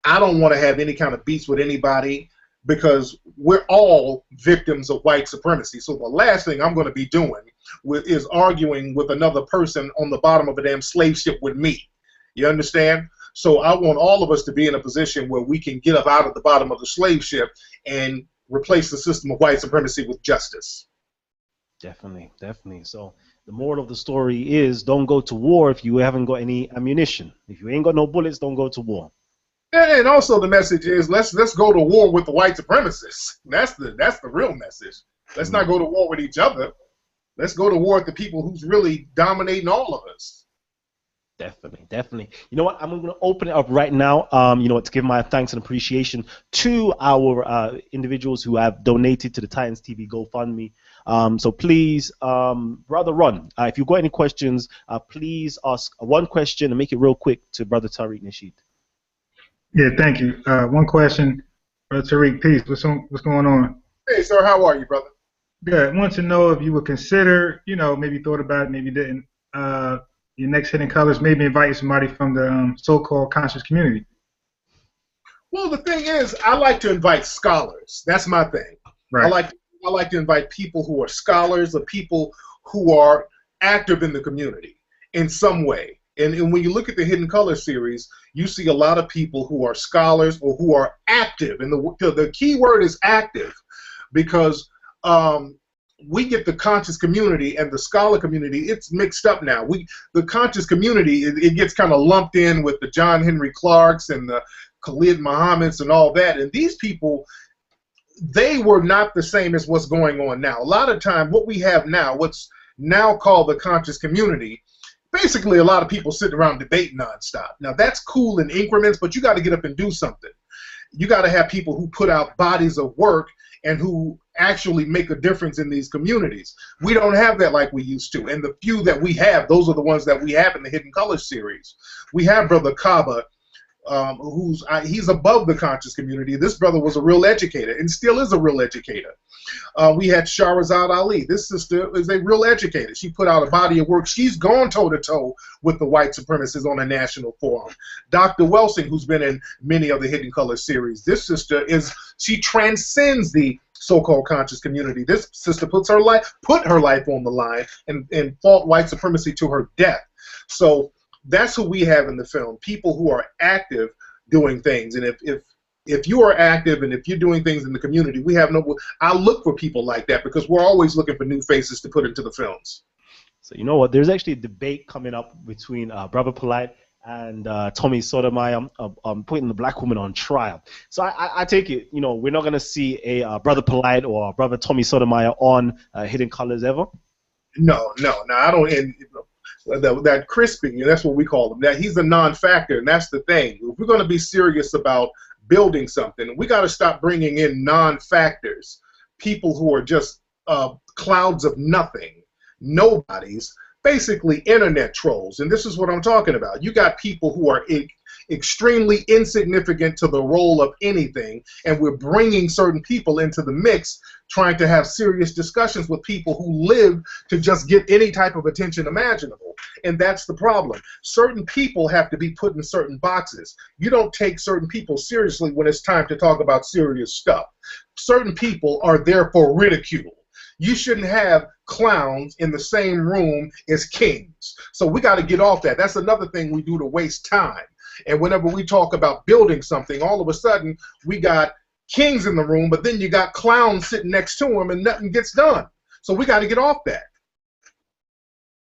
I don't want to have any kind of beats with anybody, because we're all victims of white supremacy. So the last thing I'm going to be doing is arguing with another person on the bottom of a damn slave ship with me. You understand? So I want all of us to be in a position where we can get up out of the bottom of the slave ship and replace the system of white supremacy with justice. Definitely, definitely. So the moral of the story is, don't go to war if you haven't got any ammunition. If you ain't got no bullets, don't go to war. And also the message is, let's go to war with the white supremacists. That's the real message. Let's not go to war with each other. Let's go to war with the people who's really dominating all of us. Definitely, definitely. You know what? I'm going to open it up right now. You know what? To give my thanks and appreciation to our individuals who have donated to the Titans TV GoFundMe. So please, Brother Ron, if you've got any questions, please ask one question and make it real quick to Brother Tariq Nasheed. Yeah, thank you. One question, Brother Tariq. Peace. What's going on? Hey, sir, how are you, brother? Good. I want to know if you would consider, maybe thought about it, maybe didn't, your next Hidden Colors, maybe inviting somebody from the so-called conscious community. Well, the thing is, I like to invite scholars. That's my thing. Right. I like to invite people who are scholars, or people who are active in the community in some way. And when you look at the Hidden Colors series, you see a lot of people who are scholars or who are active. And the key word is active, because we get the conscious community and the scholar community. It's mixed up now. The conscious community, it gets kind of lumped in with the John Henry Clarks and the Khalid Muhammads and all that. And these people, they were not the same as what's going on now. A lot of time, what we have now, what's now called the conscious community, basically a lot of people sitting around debating nonstop. Now that's cool in increments, but you got to get up and do something. You got to have people who put out bodies of work and who actually make a difference in these communities. We don't have that like we used to. And the few that we have, those are the ones that we have in the Hidden Colors series. We have Brother Kaba, he's above the conscious community. This brother was a real educator and still is a real educator. We had ZaZa Ali. This sister is a real educator. She put out a body of work. She's gone toe-to-toe with the white supremacists on a national forum. Dr. Welsing, who's been in many of the Hidden Colors series, this sister she transcends the so-called conscious community. This sister put her life on the line and fought white supremacy to her death. So that's who we have in the film, people who are active doing things. And if you are active and if you're doing things in the community, I look for people like that, because we're always looking for new faces to put into the films. So you know what? There's actually a debate coming up between Brother Polight and Tommy Sotomayor putting the black woman on trial. So I take it, we're not going to see a Brother Polight or Brother Tommy Sotomayor on Hidden Colors ever? No, I don't. And that crisping, that's what we call him. That he's a non-factor, and that's the thing. If we're going to be serious about building something, we got to stop bringing in non-factors, people who are just clouds of nothing, nobodies, basically internet trolls. And this is what I'm talking about. You got people who are extremely insignificant to the role of anything, and we're bringing certain people into the mix, trying to have serious discussions with people who live to just get any type of attention imaginable. And that's the problem. Certain people have to be put in certain boxes. You don't take certain people seriously when it's time to talk about serious stuff. Certain people are there for ridicule. You shouldn't have clowns in the same room as kings. So we got to get off that. That's another thing we do to waste time. And whenever we talk about building something, all of a sudden we got kings in the room, but then you got clowns sitting next to them and nothing gets done. So we got to get off that.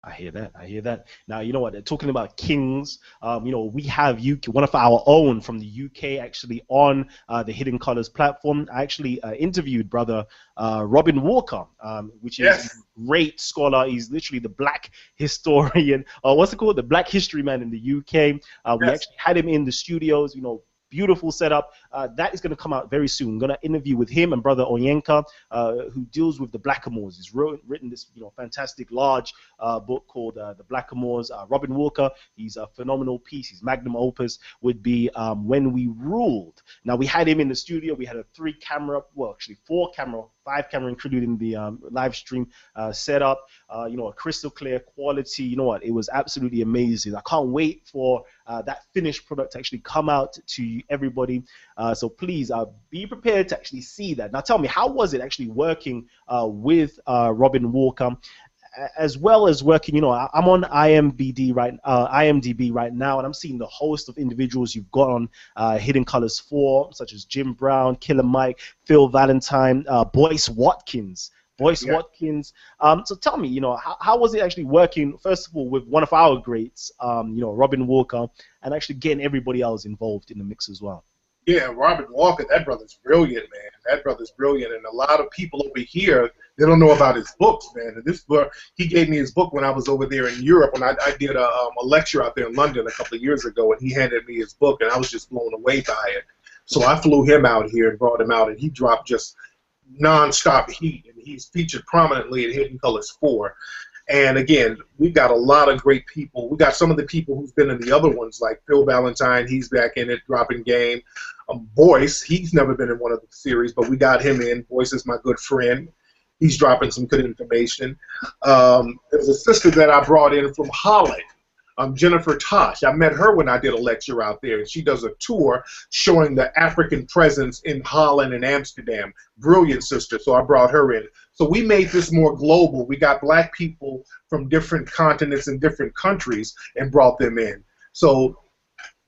I hear that. I hear that. Now, you know what? Talking about kings, we have UK, one of our own from the UK, actually on the Hidden Colors platform. I actually interviewed brother Robin Walker, which is Yes. a great scholar. He's literally the black historian, what's it called? The black history man in the UK. We Yes. actually had him in the studios, beautiful setup. That is going to come out very soon. I'm going to interview with him and brother Onyenka, who deals with the Blackamoors. He's written this, fantastic large book called The Blackamoors. Robin Walker, he's a phenomenal piece. His magnum opus would be When We Ruled. Now, we had him in the studio. We had a 4 camera, 5 camera, including the live stream setup. A crystal clear quality. You know what? It was absolutely amazing. I can't wait for that finished product to actually come out to everybody. So please be prepared to actually see that. Now, tell me, how was it actually working with Robin Walker, as well as working? I'm on IMDb right now, and I'm seeing the host of individuals you've got on Hidden Colors 4, such as Jim Brown, Killer Mike, Phil Valentine, Boyce Watkins. So tell me, how was it actually working, first of all, with one of our greats, Robin Walker, and actually getting everybody else involved in the mix as well? Yeah, Robin Walker, that brother's brilliant, man. That brother's brilliant. And a lot of people over here, they don't know about his books, man. And this book, he gave me his book when I was over there in Europe, when I did a lecture out there in London a couple of years ago, and he handed me his book, and I was just blown away by it. So I flew him out here and brought him out, and he dropped just non-stop heat, and he's featured prominently in Hidden Colors 4. And again, we've got a lot of great people. We got some of the people who's been in the other ones, like Phil Valentine. He's back in it, dropping game. Boyce, he's never been in one of the series, but we got him in. Boyce is my good friend. He's dropping some good information. There's a sister that I brought in from Holland, Jennifer Tosh. I met her when I did a lecture out there, and she does a tour showing the African presence in Holland and Amsterdam. Brilliant sister, so I brought her in. So we made this more global. We got black people from different continents and different countries and brought them in. So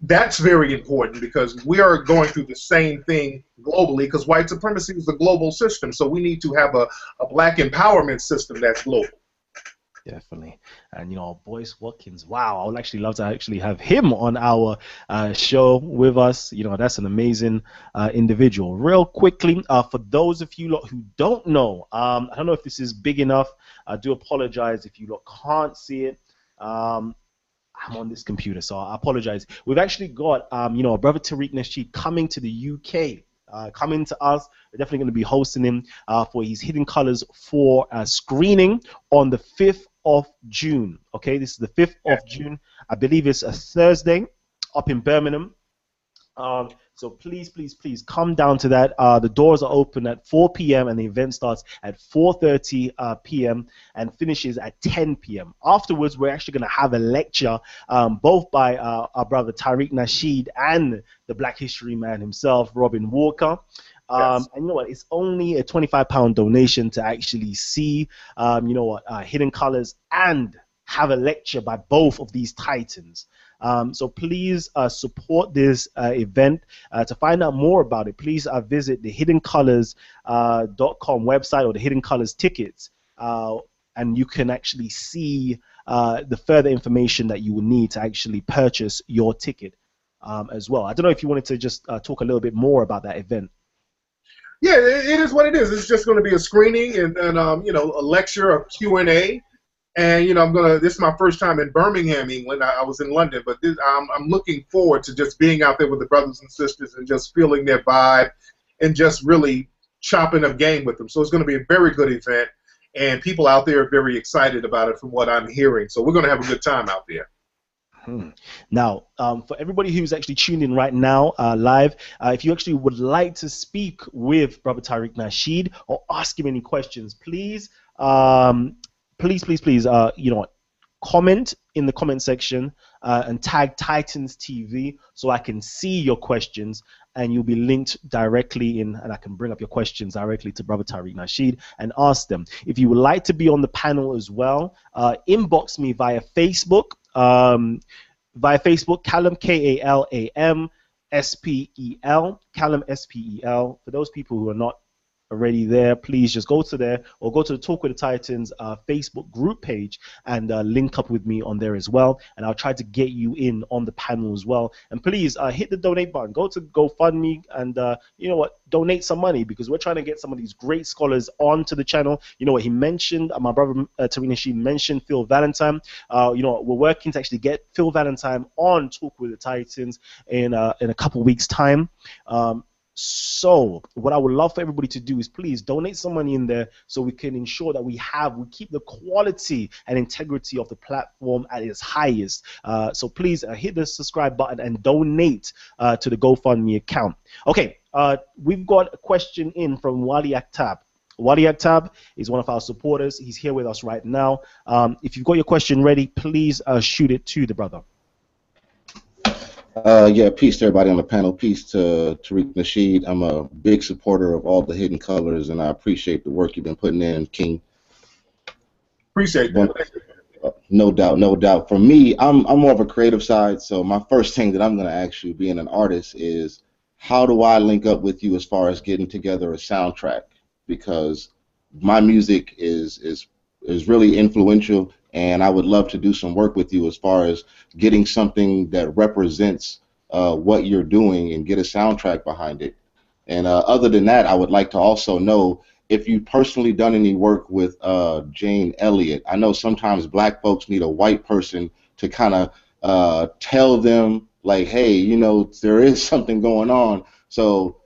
that's very important, because we are going through the same thing globally, because white supremacy is a global system. So we need to have a black empowerment system that's global. Definitely. And Boyce Watkins, wow, I would actually love to actually have him on our show with us. That's an amazing individual. Real quickly, for those of you lot who don't know, I don't know if this is big enough. I do apologize if you lot can't see it. I'm on this computer, so I apologize. We've actually got brother Tariq Nasheed coming to the UK. Coming to us. We're definitely going to be hosting him for his Hidden Colors 4 screening on the 5th of June. Okay, this is the 5th of June. I believe it's a Thursday up in Birmingham. So please come down to that. The doors are open at 4 p.m. and the event starts at 4:30 p.m. and finishes at 10 p.m. Afterwards, we're actually going to have a lecture, both by our brother Tariq Nasheed and the Black History man himself, Robin Walker. And you know what? It's only a £25 donation to actually see, Hidden Colors and have a lecture by both of these titans. So please support this event. To find out more about it, please visit the hiddencolors.com website, or the Hidden Colors tickets, and you can actually see the further information that you will need to actually purchase your ticket as well. I don't know if you wanted to just talk a little bit more about that event. Yeah, it is what it is. It's just going to be a screening and a lecture, a Q&A. And this is my first time in Birmingham, England. I was in London, but I'm looking forward to just being out there with the brothers and sisters and just feeling their vibe and just really chopping up game with them. So it's going to be a very good event, and people out there are very excited about it from what I'm hearing. So we're going to have a good time out there. Now, for everybody who's actually tuned in right now live, if you actually would like to speak with Brother Tariq Nasheed or ask him any questions, please, please, comment in the comment section and tag Titans TV so I can see your questions, and you'll be linked directly in, and I can bring up your questions directly to Brother Tariq Nasheed and ask them. If you would like to be on the panel as well, inbox me via Facebook. Kalam, Kalam, SPEL, Kalam, SPEL. For those people who are not already there, please just go to there or go to the Talk with the Titans Facebook group page and link up with me on there as well. And I'll try to get you in on the panel as well. And please hit the donate button. Go to GoFundMe and you know what, donate some money, because we're trying to get some of these great scholars onto the channel. You know what he mentioned, my brother Tariq Nasheed mentioned Phil Valentine. You know, we're working to actually get Phil Valentine on Talk with the Titans in a couple weeks time. So what I would love for everybody to do is please donate some money in there so we can ensure that we keep the quality and integrity of the platform at its highest. So please hit the subscribe button and donate to the GoFundMe account. Okay, we've got a question in from Wali Akhtab. Wali Akhtab is one of our supporters. He's here with us right now. If you've got your question ready, please shoot it to the brother. Yeah, peace to everybody on the panel. Peace to Tariq Nasheed. I'm a big supporter of all the hidden colors, and I appreciate the work you've been putting in, King. Appreciate that. No doubt, no doubt. For me, I'm more of a creative side, so my first thing that I'm going to ask you, being an artist, is how do I link up with you as far as getting together a soundtrack? Because my music is really influential, and I would love to do some work with you as far as getting something that represents what you're doing and get a soundtrack behind it. And other than that, I would like to also know if you've personally done any work with Jane Elliott. I know sometimes black folks need a white person to kind of tell them, like, hey, you know, there is something going on. So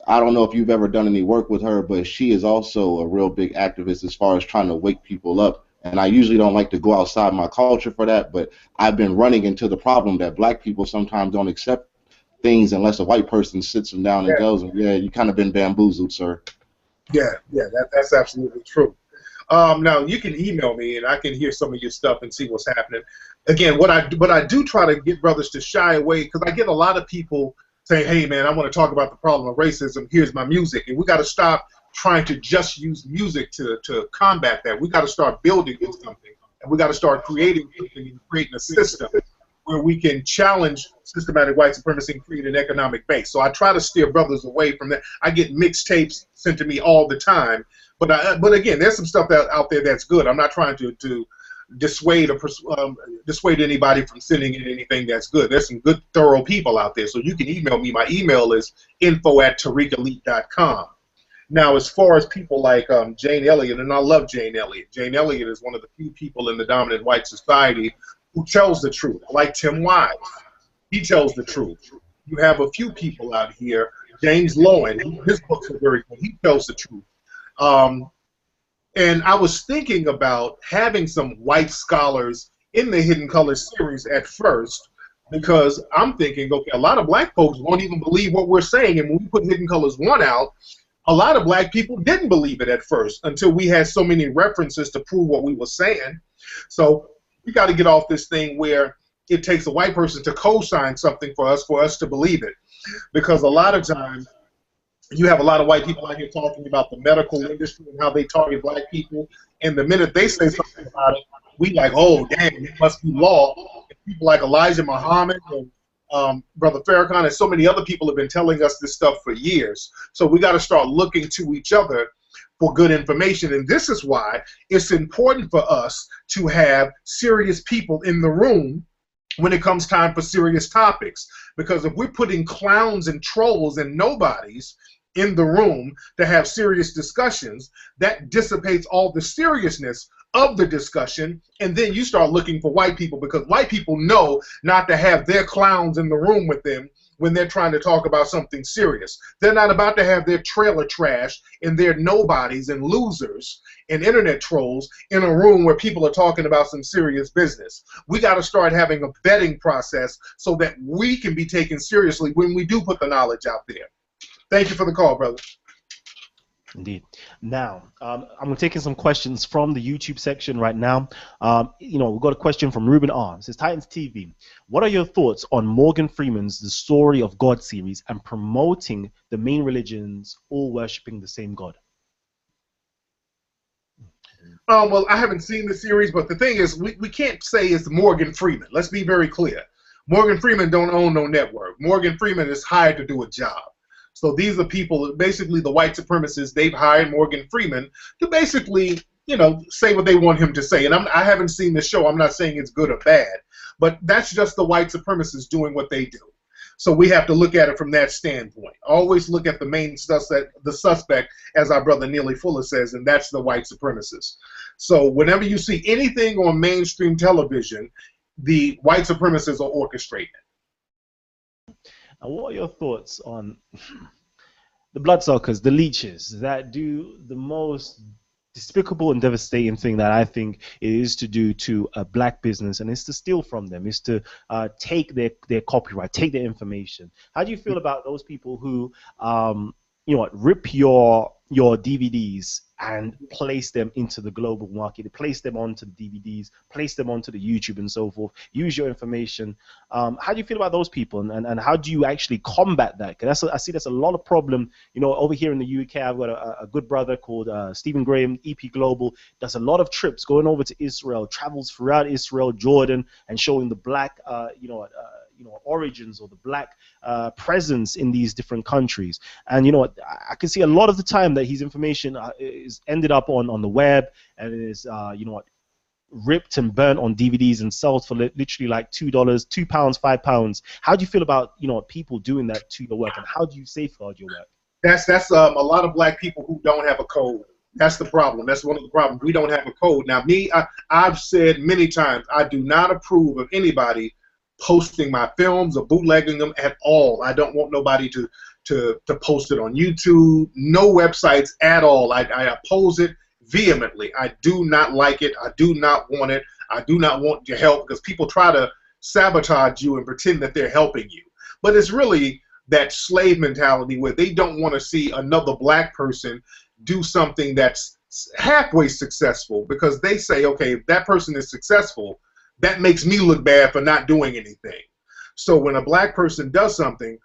I don't know if you've ever done any work with her, but she is also a real big activist as far as trying to wake people up. And I usually don't like to go outside my culture for that, but I've been running into the problem that black people sometimes don't accept things unless a white person sits them down and tells them, yeah, you kind of been bamboozled, sir. Yeah, that's absolutely true. Now you can email me and I can hear some of your stuff and see what's happening. Again, what I do try to get brothers to shy away, because I get a lot of people saying, hey man, I want to talk about the problem of racism, here's my music. And we got to stop trying to just use music to combat that. We got to start building something, and we got to start creating something and creating a system where we can challenge systematic white supremacy and create an economic base. So I try to steer brothers away from that. I get mixtapes sent to me all the time, but again, there's some stuff out there that's good. I'm not trying to dissuade anybody from sending in anything that's good. There's some good, thorough people out there. So you can email me. My email is info@tariqelite.com. Now, as far as people like Jane Elliott, and I love Jane Elliott. Jane Elliott is one of the few people in the dominant white society who tells the truth. Like Tim Wise, he tells the truth. You have a few people out here. James Lowen, his books are very good. He tells the truth. And I was thinking about having some white scholars in the Hidden Colors series at first, because I'm thinking, okay, a lot of black folks won't even believe what we're saying. And when we put Hidden Colors 1 out, a lot of black people didn't believe it at first until we had so many references to prove what we were saying. So we got to get off this thing where it takes a white person to co-sign something for us to believe it. Because a lot of times you have a lot of white people out here talking about the medical industry and how they target black people, and the minute they say something about it, we like, oh, damn, it must be law. And people like Elijah Muhammad and Brother Farrakhan and so many other people have been telling us this stuff for years. So we got to start looking to each other for good information, and this is why it's important for us to have serious people in the room when it comes time for serious topics. Because if we're putting clowns and trolls and nobodies in the room to have serious discussions, that dissipates all the seriousness of the discussion, and then you start looking for white people, because white people know not to have their clowns in the room with them when they're trying to talk about something serious. They're not about to have their trailer trash and their nobodies and losers and internet trolls in a room where people are talking about some serious business. We got to start having a vetting process so that we can be taken seriously when we do put the knowledge out there. Thank you for the call, brother. Indeed. Now, I'm taking some questions from the YouTube section right now. You know, we've got a question from Ruben R. It says, Titans TV, what are your thoughts on Morgan Freeman's The Story of God series and promoting the main religions all worshipping the same God? Well, I haven't seen the series, but the thing is, we can't say it's Morgan Freeman. Let's be very clear. Morgan Freeman don't own no network. Morgan Freeman is hired to do a job. So these are people, basically the white supremacists. They've hired Morgan Freeman to basically, say what they want him to say. And I haven't seen the show. I'm not saying it's good or bad, but that's just the white supremacists doing what they do. So we have to look at it from that standpoint. Always look at the main suspect, as our brother Neely Fuller says, and that's the white supremacists. So whenever you see anything on mainstream television, the white supremacists are orchestrating it. And what are your thoughts on the bloodsuckers, the leeches that do the most despicable and devastating thing that I think it is to do to a black business, and it's to steal from them, is to take their copyright, take their information? How do you feel about those people who, rip your DVDs and place them into the global market, place them onto the DVDs, place them onto the YouTube and so forth, use your information? How do you feel about those people, and how do you actually combat that? Because I see that's a lot of problem. Over here in the UK, I've got a good brother called Stephen Graham, EP Global, does a lot of trips going over to Israel, travels throughout Israel, Jordan, and showing the black, origins or the black presence in these different countries. And I can see a lot of the time that his information is ended up on the web, and it is ripped and burnt on DVDs and sold for literally like $2, £2, £5. How do you feel about people doing that to your work, and how do you safeguard your work? That's a lot of black people who don't have a code. That's the problem. That's one of the problems. We don't have a code. Now, I've said many times, I do not approve of anybody posting my films or bootlegging them at all. I don't want nobody to post it on YouTube, no websites at all. I oppose it vehemently. I do not like it. I do not want it. I do not want your help, because people try to sabotage you and pretend that they're helping you. But it's really that slave mentality where they don't want to see another black person do something that's halfway successful, because they say, okay, if that person is successful, that makes me look bad for not doing anything. So when a black person does something,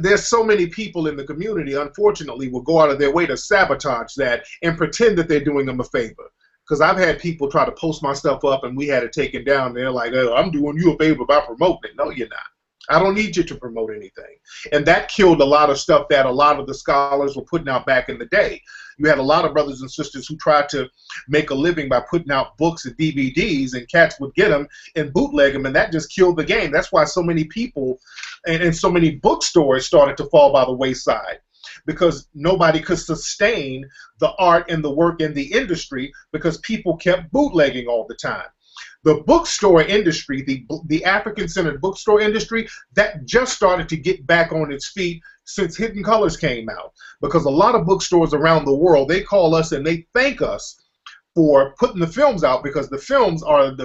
there's so many people in the community, unfortunately, will go out of their way to sabotage that and pretend that they're doing them a favor. Because I've had people try to post my stuff up and we had it taken down. They're like, oh, I'm doing you a favor by promoting it. No, you're not. I don't need you to promote anything. And that killed a lot of stuff that a lot of the scholars were putting out back in the day. You had a lot of brothers and sisters who tried to make a living by putting out books and DVDs, and cats would get them and bootleg them, and that just killed the game. That's why so many people and so many bookstores started to fall by the wayside, because nobody could sustain the art and the work in the industry because people kept bootlegging all the time. The bookstore industry, the African-centered bookstore industry, that just started to get back on its feet since Hidden Colors came out. Because a lot of bookstores around the world, they call us and they thank us for putting the films out, because the films are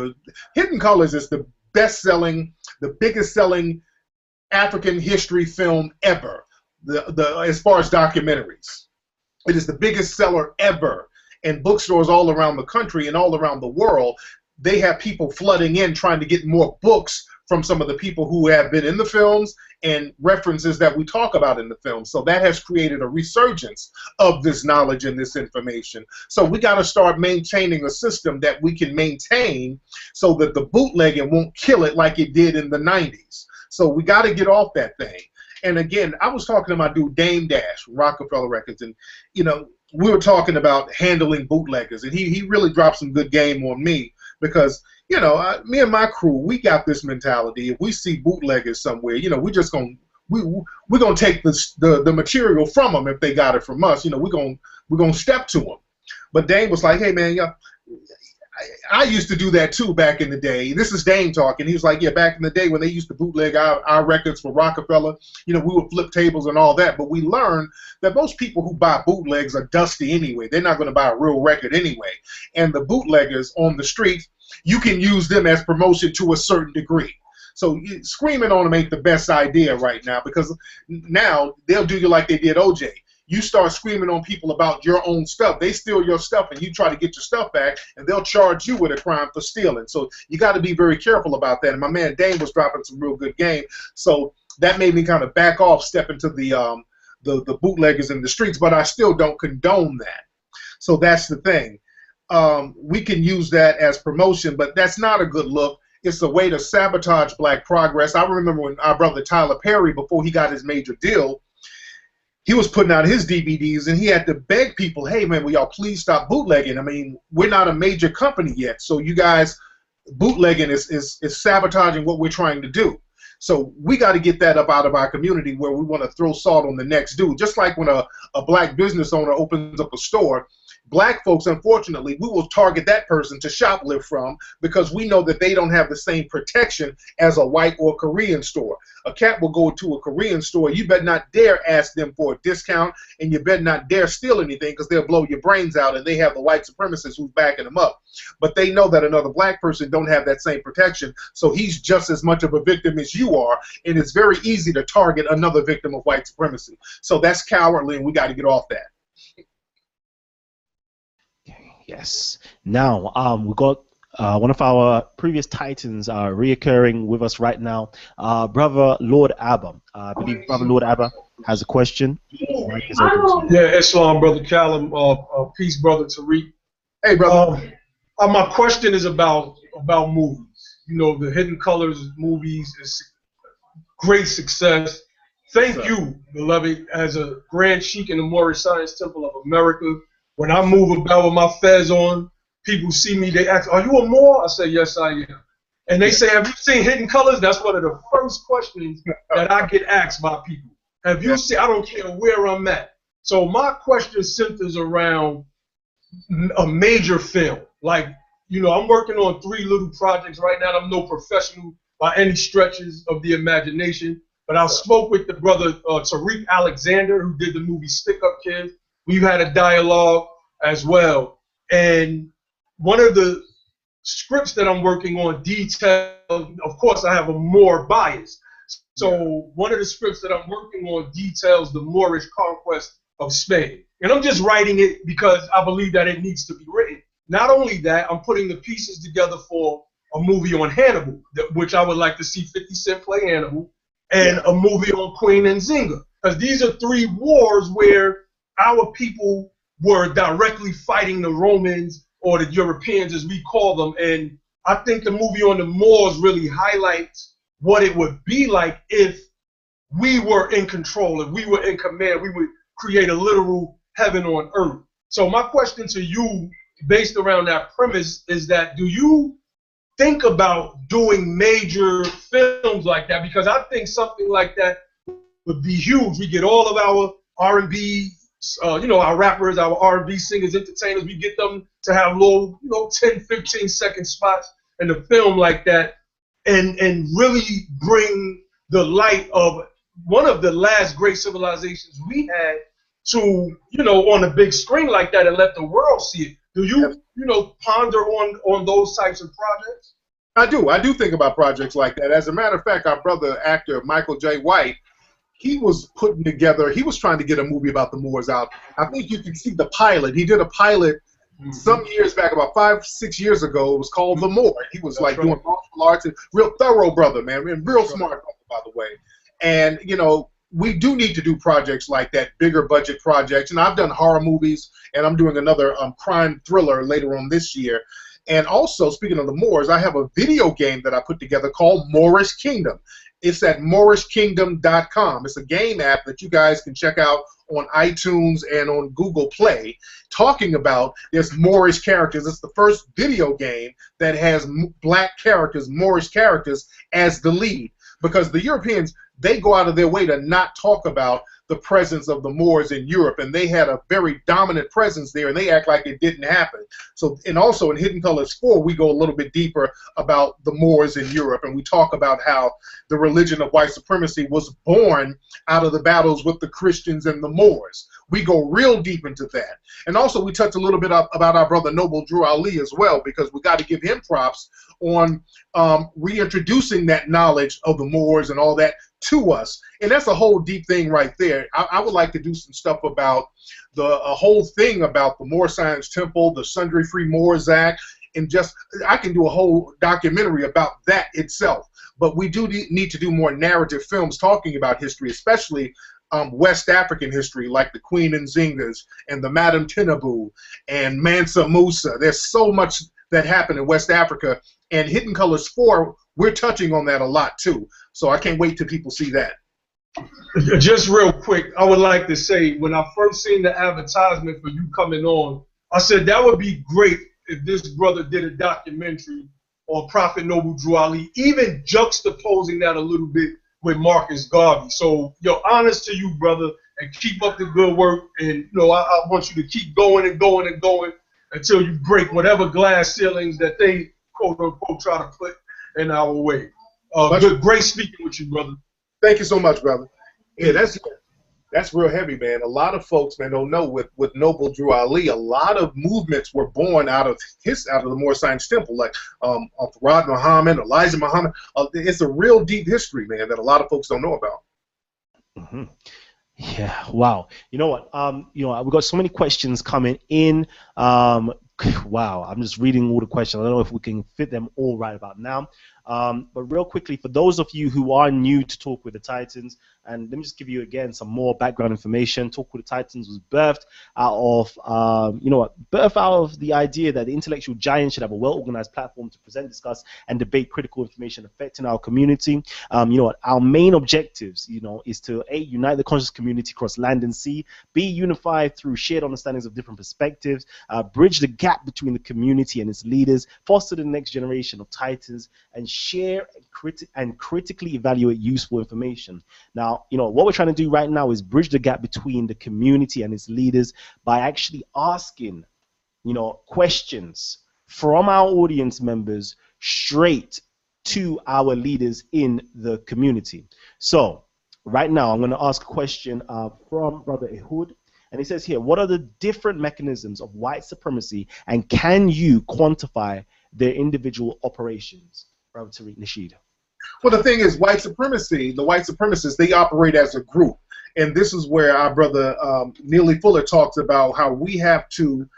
Hidden Colors is the best-selling, the biggest-selling African history film ever, as far as documentaries. It is the biggest seller ever. And bookstores all around the country and all around the world, they have people flooding in trying to get more books from some of the people who have been in the films and references that we talk about in the film. So that has created a resurgence of this knowledge and this information. So we got to start maintaining a system that we can maintain so that the bootlegging won't kill it like it did in the 90s. So we got to get off that thing. And again, I was talking to my dude Dame Dash, Rockefeller Records, and we were talking about handling bootleggers, and he really dropped some good game on me, because me and my crew, we got this mentality. If we see bootleggers somewhere, we're just we're gonna take the material from them if they got it from us. We're gonna step to them. But Dame was like, hey man, I used to do that too back in the day. This is Dame talking. He was like, yeah, back in the day when they used to bootleg our records for Rockefeller, we would flip tables and all that. But we learned that most people who buy bootlegs are dusty anyway. They're not going to buy a real record anyway. And the bootleggers on the streets, you can use them as promotion to a certain degree. So screaming on them ain't the best idea right now, because now they'll do you like they did OJ. You start screaming on people about your own stuff, they steal your stuff and you try to get your stuff back, and they'll charge you with a crime for stealing. So you got to be very careful about that. And my man Dane was dropping some real good game. So that made me kind of back off, step into the bootleggers in the streets, but I still don't condone that. So that's the thing. We can use that as promotion, but that's not a good look. It's a way to sabotage black progress. I remember when our brother Tyler Perry, before he got his major deal, he was putting out his DVDs, and he had to beg people, hey, man, will y'all please stop bootlegging? I mean, we're not a major company yet, so you guys, bootlegging is sabotaging what we're trying to do. So we got to get that up out of our community where we want to throw salt on the next dude. Just like when a black business owner opens up a store, black folks, unfortunately, we will target that person to shoplift from because we know that they don't have the same protection as a white or Korean store. A cat will go to a Korean store. You better not dare ask them for a discount, and you better not dare steal anything because they'll blow your brains out, and they have the white supremacists who's backing them up. But they know that another black person don't have that same protection, so he's just as much of a victim as you are, and it's very easy to target another victim of white supremacy. So that's cowardly, and we got to get off that. Yes. Now, we got one of our previous titans reoccurring with us right now, Brother Lord Abba. I believe Brother Lord Abba has a question. Yeah, Islam, Brother Kalam. Peace, Brother Tariq. Hey, brother. My question is about movies. You know, the Hidden Colors movies is great success. Thank you, beloved, as a Grand Sheik in the Moorish Science Temple of America. When I move about with my fez on, people see me, they ask, are you a Moor? I say, yes, I am. And they say, have you seen Hidden Colors? That's one of the first questions that I get asked by people. Have you seen, I don't care where I'm at. So my question centers around a major film. Like, you know, I'm working on 3 little projects right now. I'm no professional by any stretches of the imagination. But I spoke with the brother Tariq Alexander, who did the movie Stick Up Kids. We've had a dialogue as well. And one of the scripts that I'm working on details, of course, I have a Moor bias. So one of the scripts that I'm working on details the Moorish conquest of Spain. And I'm just writing it because I believe that it needs to be written. Not only that, I'm putting the pieces together for a movie on Hannibal, which I would like to see 50 Cent play Hannibal, and a movie on Queen Nzinga. Because these are 3 wars where our people were directly fighting the Romans or the Europeans, as we call them. And I think the movie on the Moors really highlights what it would be like if we were in control, if we were in command. We would create a literal heaven on earth. So my question to you, based around that premise, is that do you think about doing major films like that? Because I think something like that would be huge. We get all of our R&B, you know, our rappers, our R&B singers, entertainers, we get them to have little, you know, 10, 15-second spots in the film like that, and really bring the light of one of the last great civilizations we had to, you know, on a big screen like that and let the world see it. Do you, you know, ponder on those types of projects? I do think about projects like that. As a matter of fact, our brother actor Michael J. White, he was putting together, he was trying to get a movie about the Moors out. I think you can see the pilot. He did a pilot some years back, about 5-6 years ago. It was called The Moor. He was doing martial arts, and real thorough brother, man, and real smart, by the way. And, you know, we do need to do projects like that, bigger budget projects. And I've done horror movies, and I'm doing another crime thriller later on this year. And also, speaking of the Moors, I have a video game that I put together called Moorish Kingdom. It's at moorishkingdom.com. It's a game app that you guys can check out on iTunes and on Google Play, talking about there's Moorish characters. It's the first video game that has black characters, Moorish characters, as the lead. Because the Europeans, they go out of their way to not talk about the presence of the Moors in Europe, and they had a very dominant presence there, and they act like it didn't happen. So, and also in Hidden Colors 4, we go a little bit deeper about the Moors in Europe, and we talk about how the religion of white supremacy was born out of the battles with the Christians and the Moors. We go real deep into that. And also we touch a little bit about our brother Noble Drew Ali as well, because we got to give him props on reintroducing that knowledge of the Moors and all that to us. And that's a whole deep thing right there. I would like to do some stuff about a whole thing about the Moor Science Temple, the Sundry Free Moors Act, and just, I can do a whole documentary about that itself. But we do need to do more narrative films talking about history, especially West African history, like the Queen Nzingas and the Madam Tinubu and Mansa Musa. There's so much that happened in West Africa, and Hidden Colors 4, we're touching on that a lot too. So I can't wait till people see that. Just real quick, I would like to say, when I first seen the advertisement for you coming on, I said that would be great if this brother did a documentary on Prophet Noble Drew Ali, even juxtaposing that a little bit with Marcus Garvey. So, honest to you, brother, and keep up the good work. And, I want you to keep going and going and going until you break whatever glass ceilings that they, quote unquote, try to put in our way. Great speaking with you, brother. Thank you so much, brother. Yeah, that's real heavy, man. A lot of folks, man, don't know with Noble Drew Ali, a lot of movements were born out of the Moorish Science Temple, like Rod Muhammad, Elijah Muhammad. It's a real deep history, man, that a lot of folks don't know about. Mm-hmm. Yeah, wow. You know what? We got so many questions coming in. Wow, I'm just reading all the questions. I don't know if we can fit them all right about now. But real quickly, for those of you who are new to Talk with the Titans, and let me just give you again some more background information. Talk with the Titans was birthed out of the idea that the intellectual giant should have a well-organized platform to present, discuss, and debate critical information affecting our community. Our main objectives, is to A, unite the conscious community across land and sea, B, unified through shared understandings of different perspectives, bridge the gap between the community and its leaders, foster the next generation of Titans, and share and critically evaluate useful information. Now, what we're trying to do right now is bridge the gap between the community and its leaders by actually asking, questions from our audience members straight to our leaders in the community. So right now, I'm going to ask a question from Brother Ehud. And he says here, what are the different mechanisms of white supremacy, and can you quantify their individual operations? Brother Tariq Nasheed. Well, the thing is, the white supremacists, they operate as a group. And this is where our brother Neely Fuller talks about how we have to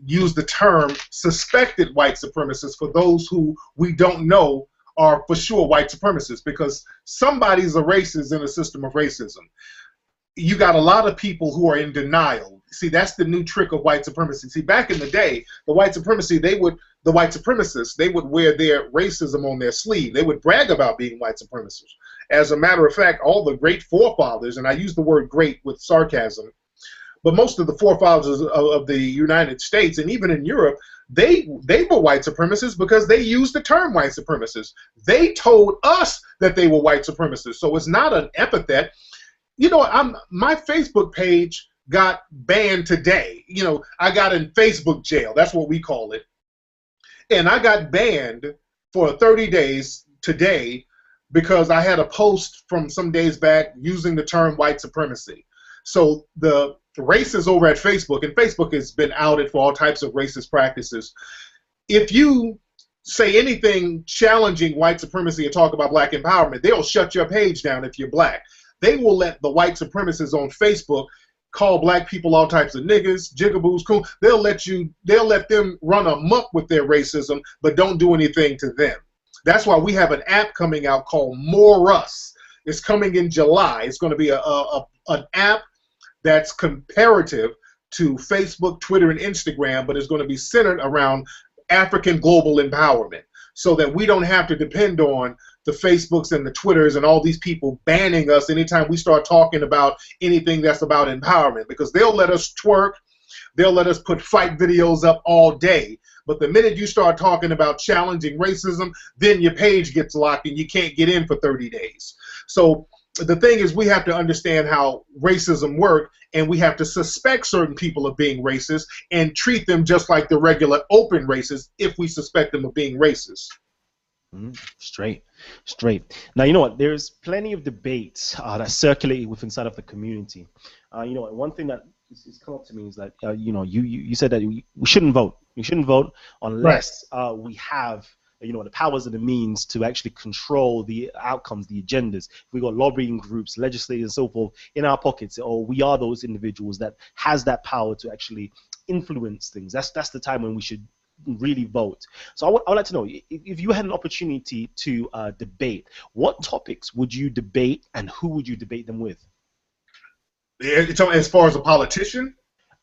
use the term suspected white supremacists for those who we don't know are for sure white supremacists, because somebody's a racist in a system of racism. You got a lot of people who are in denial. See, that's the new trick of white supremacy. See, back in the day, the white supremacists, they would wear their racism on their sleeve. They would brag about being white supremacists. As a matter of fact, all the great forefathers, and I use the word great with sarcasm, but most of the forefathers of the United States and even in Europe, they were white supremacists because they used the term white supremacists. They told us that they were white supremacists. So it's not an epithet. My Facebook page got banned today. I got in Facebook jail. That's what we call it. And I got banned for 30 days today because I had a post from some days back using the term white supremacy. So the racists over at Facebook, and Facebook has been outed for all types of racist practices. If you say anything challenging white supremacy and talk about black empowerment, they'll shut your page down if you're black. They will let the white supremacists on Facebook call black people all types of niggas, jigaboos, cool. They'll let them run amok with their racism, but don't do anything to them. That's why we have an app coming out called More Us. It's coming in July. It's going to be an app that's comparative to Facebook, Twitter, and Instagram, but it's going to be centered around African global empowerment, so that we don't have to depend on the Facebooks and the Twitters and all these people banning us anytime we start talking about anything that's about empowerment, because they'll let us twerk, they'll let us put fight videos up all day, but the minute you start talking about challenging racism, then your page gets locked and you can't get in for 30 days. So the thing is, we have to understand how racism works, and we have to suspect certain people of being racist and treat them just like the regular open racists if we suspect them of being racist. Straight. Now, you know what? There's plenty of debates that circulate inside of the community. One thing that is come up to me is that you said that we shouldn't vote. We shouldn't vote unless we have the powers and the means to actually control the outcomes, the agendas. We got lobbying groups, legislators, and so forth in our pockets, or we are those individuals that has that power to actually influence things. That's the time when we should really vote. So I would like to know, if you had an opportunity to debate, what topics would you debate and who would you debate them with? As far as a politician?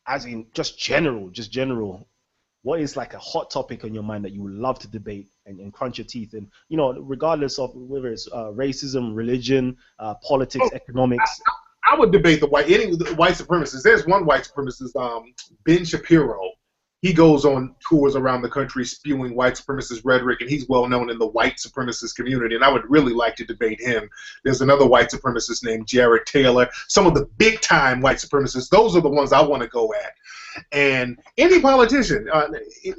As in just general. What is like a hot topic on your mind that you would love to debate and crunch your teeth. And regardless of whether it's racism, religion, politics, economics. I would debate the white supremacists. There's one white supremacist, Ben Shapiro. He goes on tours around the country spewing white supremacist rhetoric, and he's well known in the white supremacist community, and I would really like to debate him. There's another white supremacist named Jared Taylor. Some of the big-time white supremacists, those are the ones I want to go at. And any politician,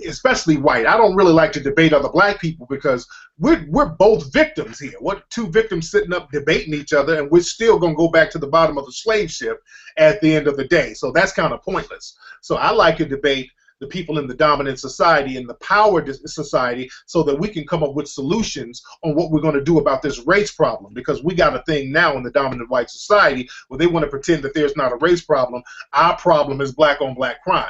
especially white, I don't really like to debate other black people because we're both victims here. What two victims sitting up debating each other, and we're still going to go back to the bottom of the slave ship at the end of the day. So that's kind of pointless. So I like to debate the people in the dominant society and the power society so that we can come up with solutions on what we're going to do about this race problem, because we got a thing now in the dominant white society where they want to pretend that there's not a race problem. Our problem is black on black crime,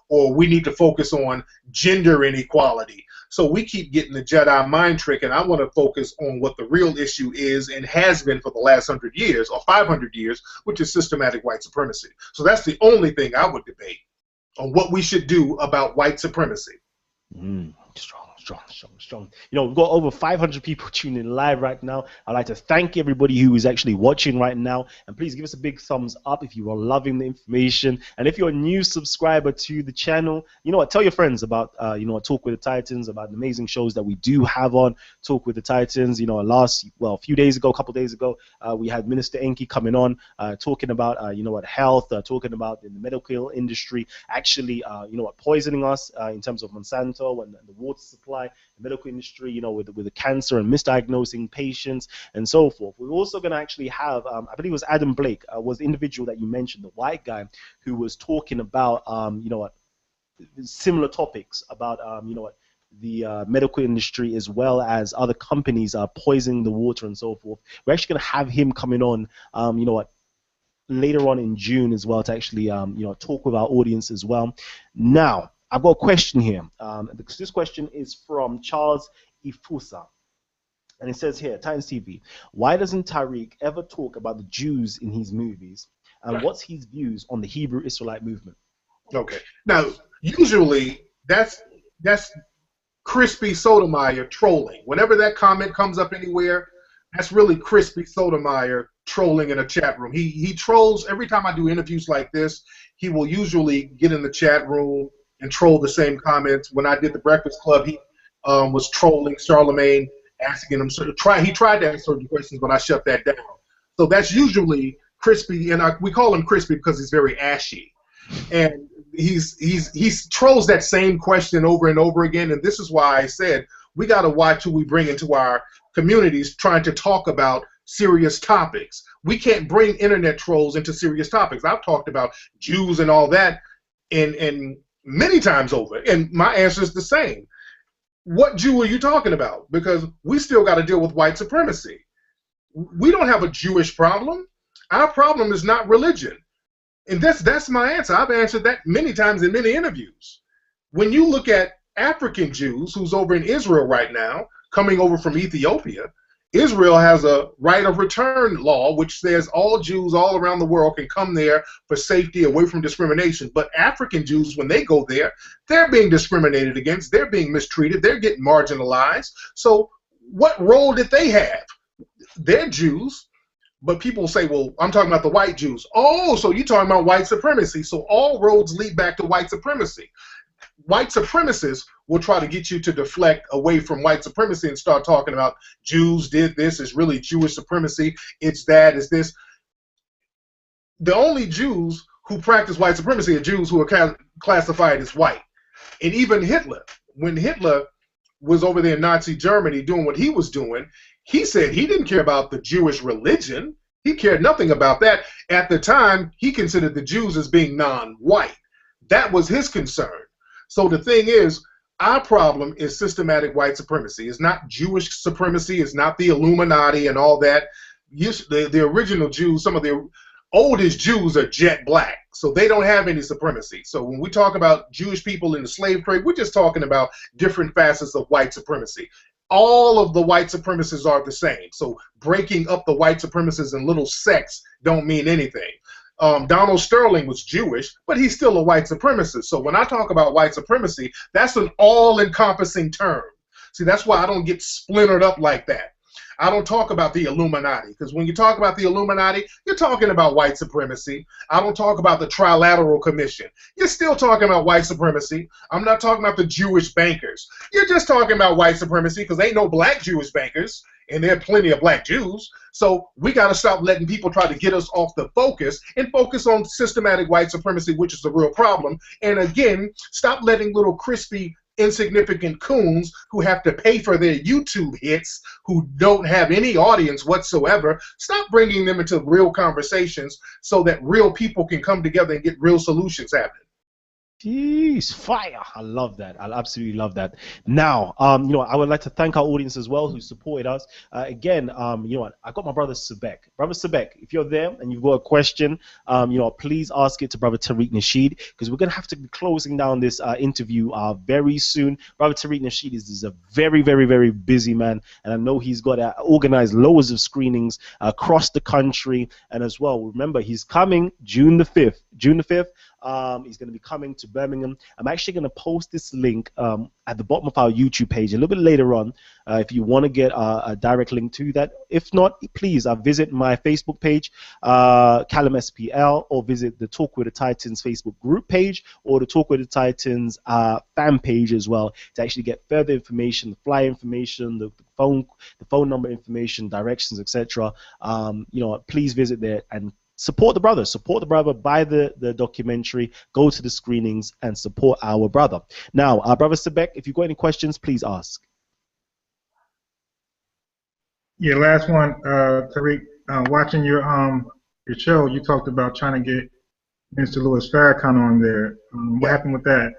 or we need to focus on gender inequality. So we keep getting the Jedi mind trick, and I want to focus on what the real issue is and has been for the last 100 years or 500 years, which is systematic white supremacy. So that's the only thing I would debate on what we should do about white supremacy. Strong. We've got over 500 people tuning in live right now. I'd like to thank everybody who is actually watching right now, and please give us a big thumbs up if you are loving the information. And if you're a new subscriber to the channel, tell your friends about Talk with the Titans, about the amazing shows that we do have on Talk with the Titans. A couple days ago, we had Minister Enki coming on, talking about health, talking about in the medical industry actually poisoning us in terms of Monsanto and the water supply, the medical industry, with the cancer and misdiagnosing patients and so forth. We're also going to actually have, I believe it was Adam Blake, was the individual that you mentioned, the white guy, who was talking about, similar topics about, the medical industry as well as other companies are poisoning the water and so forth. We're actually going to have him coming on, later on in June as well to actually, talk with our audience as well. Now, I've got a question here. This question is from Charles Ifusa. And it says here, Titans TV, why doesn't Tariq ever talk about the Jews in his movies? And what's his views on the Hebrew Israelite movement? Okay. Now, usually that's Crispy Sotomayor trolling. Whenever that comment comes up anywhere, that's really Crispy Sotomayor trolling in a chat room. He trolls every time I do interviews like this. He will usually get in the chat room and troll the same comments. When I did the Breakfast Club, he was trolling Charlemagne, asking him he tried to ask certain questions, but I shut that down. So that's usually Crispy, and we call him Crispy because he's very ashy, and he trolls that same question over and over again. And this is why I said we got to watch who we bring into our communities trying to talk about serious topics. We can't bring internet trolls into serious topics. I've talked about Jews and all that, and many times over, and my answer is the same. What Jew are you talking about? Because we still got to deal with white supremacy. We don't have a Jewish problem. Our problem is not religion. And that's my answer. I've answered that many times in many interviews. When you look at African Jews who's over in Israel right now, coming over from Ethiopia, Israel has a right of return law which says all Jews all around the world can come there for safety, away from discrimination. But African Jews, when they go there, they're being discriminated against, they're being mistreated, they're getting marginalized. So what role did they have? They're Jews, but people say, well, I'm talking about the white Jews. Oh, so you're talking about white supremacy. So all roads lead back to white supremacy. White supremacists will try to get you to deflect away from white supremacy and start talking about Jews did this, it's really Jewish supremacy, it's that, it's this. The only Jews who practice white supremacy are Jews who are classified as white. And even Hitler, when Hitler was over there in Nazi Germany doing what he was doing, he said he didn't care about the Jewish religion. He cared nothing about that. At the time, he considered the Jews as being non-white. That was his concern. So the thing is, our problem is systematic white supremacy. It's not Jewish supremacy. It's not the Illuminati and all that. The original Jews, some of the oldest Jews are jet black, so they don't have any supremacy. So when we talk about Jewish people in the slave trade, we're just talking about different facets of white supremacy. All of the white supremacists are the same. So breaking up the white supremacists in little sects don't mean anything. Donald Sterling was Jewish, but he's still a white supremacist. So when I talk about white supremacy, that's an all-encompassing term. See, that's why I don't get splintered up like that. I don't talk about the Illuminati, because when you talk about the Illuminati, you're talking about white supremacy. I don't talk about the Trilateral Commission. You're still talking about white supremacy. I'm not talking about the Jewish bankers. You're just talking about white supremacy, because ain't no black Jewish bankers, and there are plenty of black Jews. So we got to stop letting people try to get us off the focus and focus on systematic white supremacy, which is the real problem. And again, stop letting little crispy insignificant coons who have to pay for their YouTube hits, who don't have any audience whatsoever, stop bringing them into real conversations so that real people can come together and get real solutions happening. Jeez, fire. I love that. I absolutely love that. Now, you know, I would like to thank our audience as well who supported us. Again, you know what, I got my brother Sebek. Brother Sebek, if you're there and you've got a question, you know, please ask it to Brother Tariq Nasheed, because we're going to have to be closing down this interview very soon. Brother Tariq Nasheed is a very, very, very busy man, and I know he's got to organize loads of screenings across the country. And as well, remember, he's coming June the 5th. June the 5th. He's going to be coming to Birmingham. I'm actually going to post this link at the bottom of our YouTube page a little bit later on if you want to get a direct link to that. If not, please visit my Facebook page, Kalam SPL, or visit the Talk with the Titans Facebook group page or the Talk with the Titans fan page as well to actually get further information, the flyer information, the phone number information, directions, etc. You know, please visit there and support the brother. Support the brother. Buy the documentary. Go to the screenings and support our brother. Now, Brother Sebek, if you've got any questions, please ask. Yeah, last one, Tariq. Watching your show, you talked about trying to get Mr. Louis Farrakhan on there. What happened with that?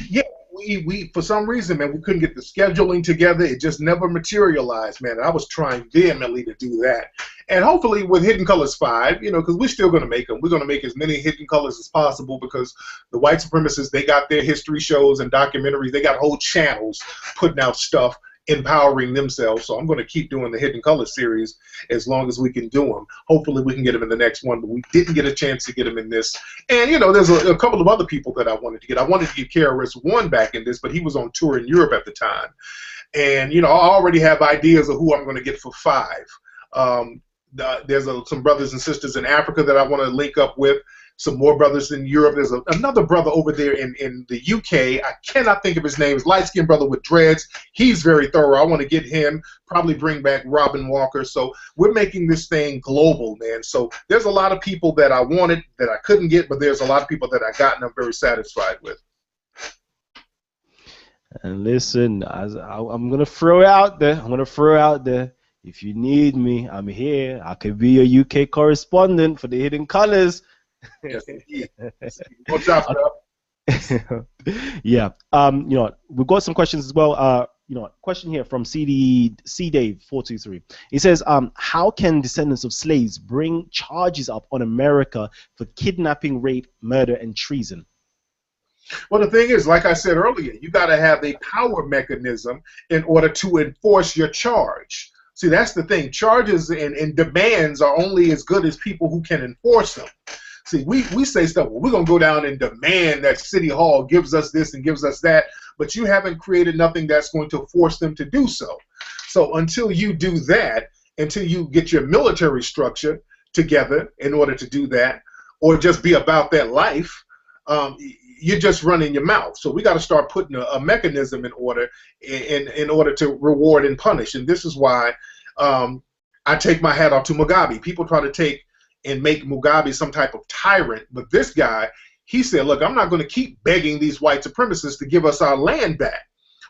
Yeah, we for some reason, man, we couldn't get the scheduling together. It just never materialized, man. I was trying vehemently to do that. And hopefully with Hidden Colors 5, you know, because we're still going to make them. We're going to make as many Hidden Colors as possible, because the white supremacists, they got their history shows and documentaries. They got whole channels putting out stuff, empowering themselves. So I'm going to keep doing the Hidden Colors series as long as we can do them. Hopefully we can get them in the next one, but we didn't get a chance to get them in this. And, you know, there's a couple of other people that I wanted to get. I wanted to get KRS-One back in this, but he was on tour in Europe at the time. And, you know, I already have ideas of who I'm going to get for 5. There's some brothers and sisters in Africa that I want to link up with, some more brothers in Europe. There's another brother over there in the UK. I cannot think of his name. He's a light-skinned brother with dreads. He's very thorough. I want to get him, probably bring back Robin Walker. So we're making this thing global, man. So there's a lot of people that I wanted that I couldn't get, but there's a lot of people that I got and I'm very satisfied with. And listen, I'm going to throw it out there. If you need me, I'm here. I could be your UK correspondent for the Hidden Colors. Yes, indeed. What's up, bro? Yeah. You know, we've got some questions as well. You know, question here from C Dave 423. He says, how can descendants of slaves bring charges up on America for kidnapping, rape, murder, and treason? Well, the thing is, like I said earlier, you got to have a power mechanism in order to enforce your charge. See, that's the thing. Charges and demands are only as good as people who can enforce them. See, we say stuff, well, we're going to go down and demand that City Hall gives us this and gives us that, but you haven't created nothing that's going to force them to do so. So until you do that, until you get your military structure together in order to do that, or just be about that life, you're just running your mouth. So we got to start putting a mechanism in order in order to reward and punish. And this is why I take my hat off to Mugabe. People try to take and make Mugabe some type of tyrant, but this guy, he said, look, I'm not going to keep begging these white supremacists to give us our land back.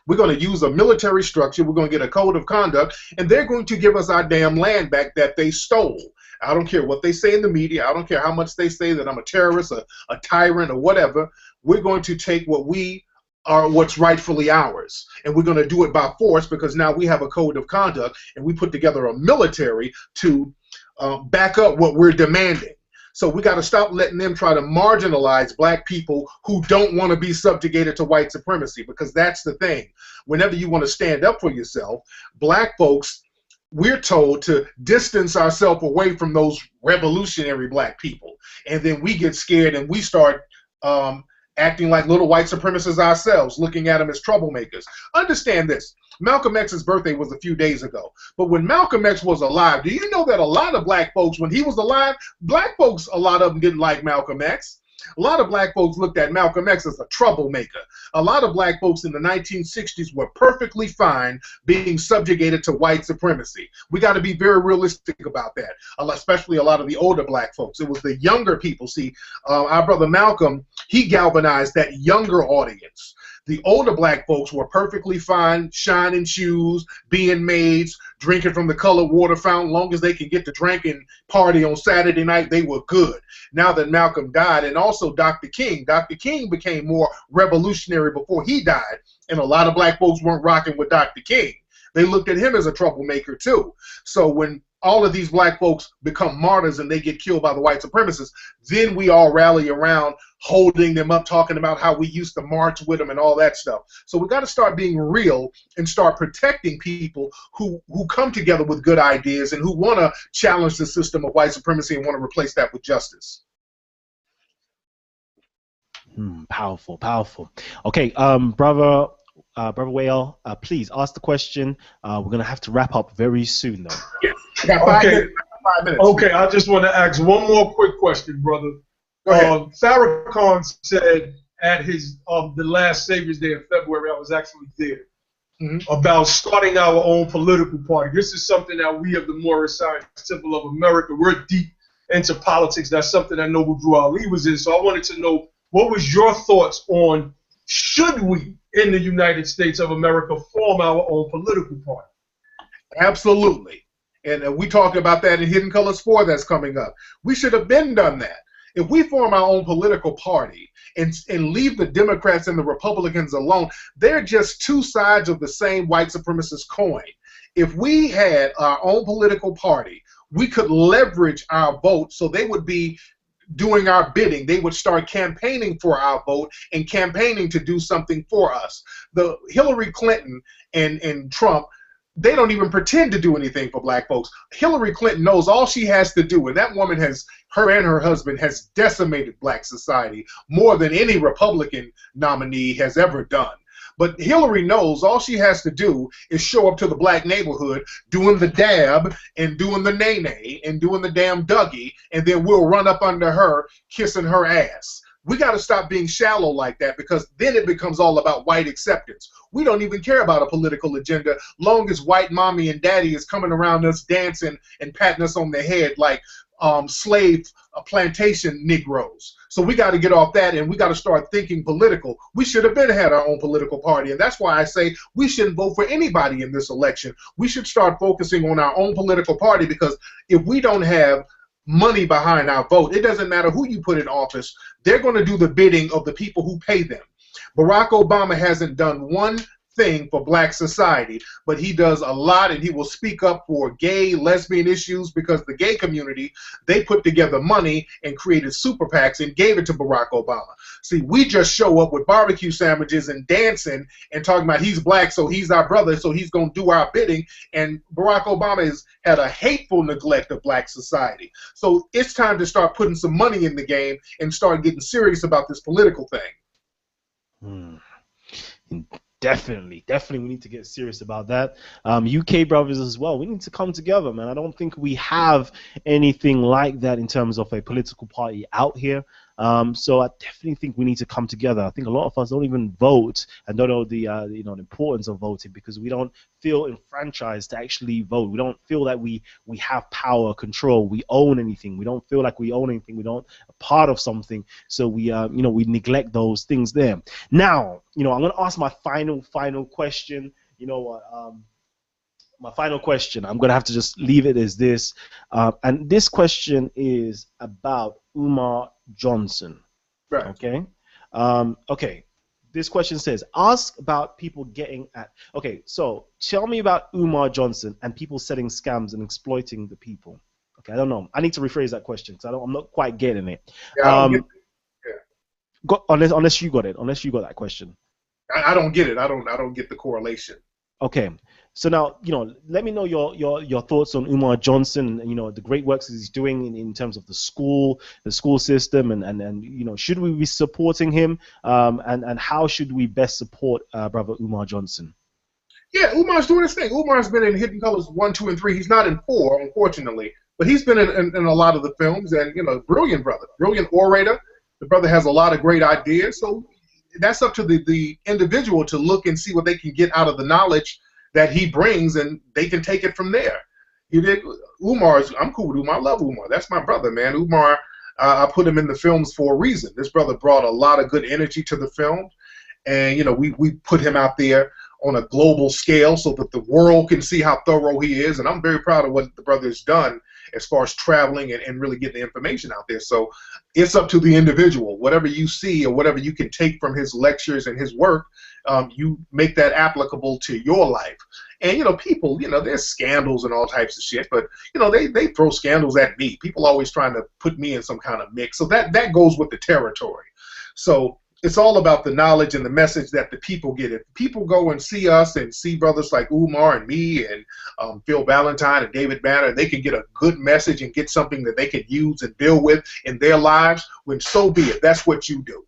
We're going to use a military structure. We're going to get a code of conduct, and they're going to give us our damn land back that they stole. I don't care what they say in the media. I don't care how much they say that I'm a terrorist, a tyrant, or whatever. We're going to take what's rightfully ours, and we're going to do it by force, because now we have a code of conduct, and we put together a military to back up what we're demanding. So we got to stop letting them try to marginalize black people who don't want to be subjugated to white supremacy, because that's the thing. Whenever you want to stand up for yourself, black folks, we're told to distance ourselves away from those revolutionary black people. And then we get scared and we start acting like little white supremacists ourselves, looking at them as troublemakers. Understand this. Malcolm X's birthday was a few days ago. But when Malcolm X was alive, do you know that a lot of black folks, when he was alive, black folks, a lot of them didn't like Malcolm X. A lot of black folks looked at Malcolm X as a troublemaker. A lot of black folks in the 1960s were perfectly fine being subjugated to white supremacy. We got to be very realistic about that, especially a lot of the older black folks. It was the younger people. See, our brother Malcolm, he galvanized that younger audience. The older black folks were perfectly fine, shining shoes, being maids, drinking from the colored water fountain. Long as they could get the drinking party on Saturday night, they were good. Now that Malcolm died, and also Dr. King became more revolutionary before he died, and a lot of black folks weren't rocking with Dr. King. They looked at him as a troublemaker too. So when all of these black folks become martyrs and they get killed by the white supremacists, then we all rally around holding them up, talking about how we used to march with them and all that stuff. So we got to start being real and start protecting people who come together with good ideas and who want to challenge the system of white supremacy and want to replace that with justice. Powerful, powerful. Okay, brother Whale, please ask the question. We're gonna have to wrap up very soon, though. Yes. I got 5 minutes. 5 minutes. Okay, I just want to ask one more quick question, brother. Go ahead. Farrakhan said at his the last Savior's Day in February, I was actually there, about starting our own political party. This is something that we of the Moorish Science Temple of America, we're deep into politics. That's something that Noble Drew Ali was in. So I wanted to know, what was your thoughts on, should we in the United States of America form our own political party? Absolutely. And we talked about that in Hidden Colors 4 that's coming up. We should have been done that. If we form our own political party and leave the Democrats and the Republicans alone, they're just two sides of the same white supremacist coin. If we had our own political party, we could leverage our vote so they would be doing our bidding. They would start campaigning for our vote and campaigning to do something for us. The Hillary Clinton and Trump, they don't even pretend to do anything for black folks. Hillary Clinton knows all she has to do, and that woman her and her husband has decimated black society more than any Republican nominee has ever done. But Hillary knows all she has to do is show up to the black neighborhood doing the dab and doing the nay-nay and doing the damn Dougie, and then we'll run up under her kissing her ass. We got to stop being shallow like that, because then it becomes all about white acceptance. We don't even care about a political agenda long as white mommy and daddy is coming around us dancing and patting us on the head like slave plantation Negroes. So we got to get off that, and we got to start thinking political. We should have had our own political party, and that's why I say we shouldn't vote for anybody in this election. We should start focusing on our own political party, because if we don't have money behind our vote, it doesn't matter who you put in office. They're going to do the bidding of the people who pay them. Barack Obama hasn't done one thing for black society, but he does a lot, and he will speak up for gay, lesbian issues, because the gay community, they put together money and created super PACs and gave it to Barack Obama. See, we just show up with barbecue sandwiches and dancing and talking about he's black, so he's our brother, so he's going to do our bidding, and Barack Obama has had a hateful neglect of black society. So it's time to start putting some money in the game and start getting serious about this political thing. Definitely we need to get serious about that. UK brothers as well, we need to come together, man. I don't think we have anything like that in terms of a political party out here. So I definitely think we need to come together. I think a lot of us don't even vote and don't know the the importance of voting, because we don't feel enfranchised to actually vote. We don't feel that we have power, control, we own anything. We don't feel like we own anything. We don't a part of something. So we we neglect those things there. Now, I'm going to ask my final question. You know what? My final question, I'm going to have to just leave it as this. And this question is about Umar Johnson. Right. Okay. Okay. This question says, ask about people getting at. Okay, so tell me about Umar Johnson and people setting scams and exploiting the people. Okay, I don't know. I need to rephrase that question because I'm not quite getting it. Yeah, Unless you got it. Unless you got that question. I don't get it. I don't get the correlation. Okay, so now let me know your thoughts on Umar Johnson. The great works that he's doing in terms of the school system, and should we be supporting him? And how should we best support Brother Umar Johnson? Yeah, Umar's doing his thing. Umar's been in Hidden Colors 1, 2, and 3. He's not in 4, unfortunately, but he's been in a lot of the films. And brilliant brother, brilliant orator. The brother has a lot of great ideas. So that's up to the individual to look and see what they can get out of the knowledge that he brings, and they can take it from there. I'm cool with Umar. I love Umar. That's my brother, man. Umar, I put him in the films for a reason. This brother brought a lot of good energy to the film, and we put him out there on a global scale so that the world can see how thorough he is. And I'm very proud of what the brother has done as far as traveling and really getting the information out there. So it's up to the individual. Whatever you see or whatever you can take from his lectures and his work, you make that applicable to your life. And people, there's scandals and all types of shit, but they throw scandals at me. People always trying to put me in some kind of mix. So that goes with the territory. So it's all about the knowledge and the message that the people get. If people go and see us and see brothers like Umar and me and Phil Valentine and David Banner, they can get a good message and get something that they can use and deal with in their lives, when so be it. That's what you do.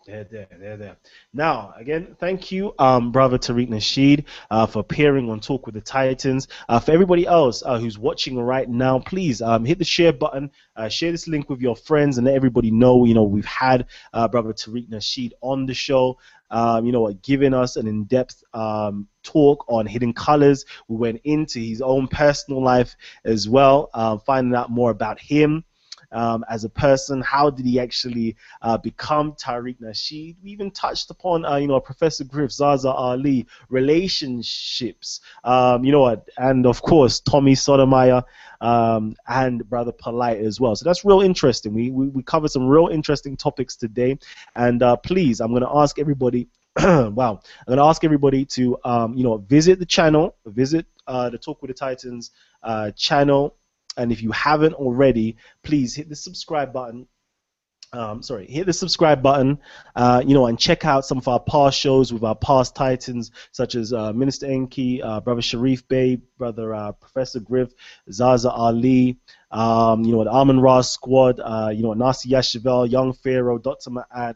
There. Now, again, thank you, Brother Tariq Nasheed, for appearing on Talk with the Titans. For everybody else who's watching right now, please hit the share button, share this link with your friends, and let everybody know, we've had Brother Tariq Nasheed on the show, giving us an in-depth talk on Hidden Colors. We went into his own personal life as well, finding out more about him. As a person, how did he actually become Tariq Nasheed? We even touched upon, Professor Griff, ZaZa Ali, relationships, and of course Tommy Sotomayor and Brother Polight as well. So that's real interesting. We covered some real interesting topics today, and please, I'm going to ask everybody. Wow, I'm going to ask everybody to visit the channel, visit the Talk with the Titans channel. And if you haven't already, please hit the subscribe button. Hit the subscribe button, and check out some of our past shows with our past Titans, such as Minister Enki, Brother Sharif Bey, Brother Professor Griff, ZaZa Ali, the Amun Ra Squad, Nasi Yashavel, Young Pharaoh, Dr. Ma'at,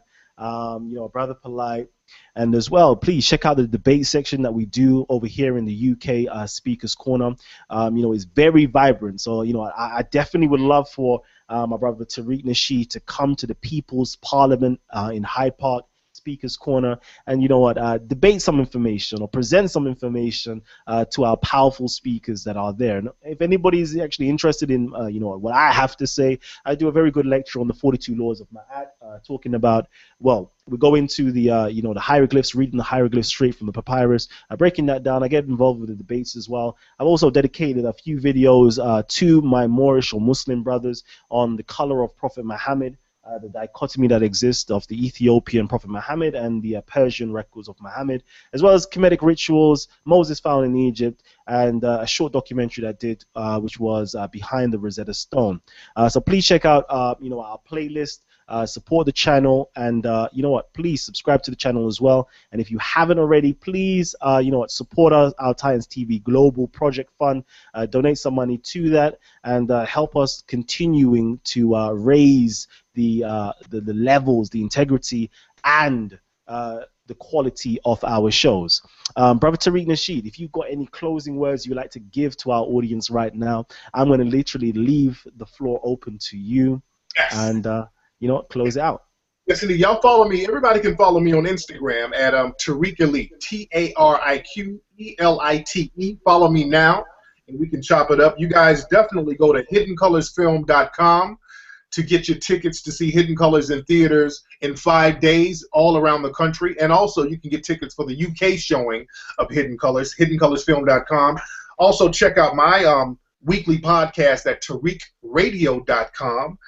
Brother Polight. And as well, please check out the debate section that we do over here in the UK Speakers Corner. It's very vibrant. So, I definitely would love for my brother Tariq Nasheed to come to the People's Parliament in Hyde Park Speakers Corner and debate some information or present some information to our powerful speakers that are there. And if anybody is actually interested in what I have to say, I do a very good lecture on the 42 laws of Ma'at, talking about, we go into the the hieroglyphs, reading the hieroglyphs straight from the papyrus, breaking that down. I get involved with the debates as well. I've also dedicated a few videos to my Moorish or Muslim brothers on the color of Prophet Muhammad, the dichotomy that exists of the Ethiopian Prophet Muhammad and the Persian records of Muhammad, as well as Kemetic rituals, Moses found in Egypt, and a short documentary that did, which was Behind the Rosetta Stone. So please check out our playlist. Support the channel, and please subscribe to the channel as well. And if you haven't already, please support our Titans TV Global Project Fund, donate some money to that, and help us continuing to raise the levels, the integrity, and the quality of our shows. Brother Tariq Nasheed, if you've got any closing words you'd like to give to our audience right now, I'm going to literally leave the floor open to you. Yes. And close it out. Listen, y'all follow me. Everybody can follow me on Instagram at Tariq Elite, TariqElite. Follow me now, and we can chop it up. You guys definitely go to HiddenColorsFilm.com to get your tickets to see Hidden Colors in theaters in 5 days all around the country. And also, you can get tickets for the UK showing of Hidden Colors, HiddenColorsFilm.com. Also, check out my weekly podcast at TariqRadio.com.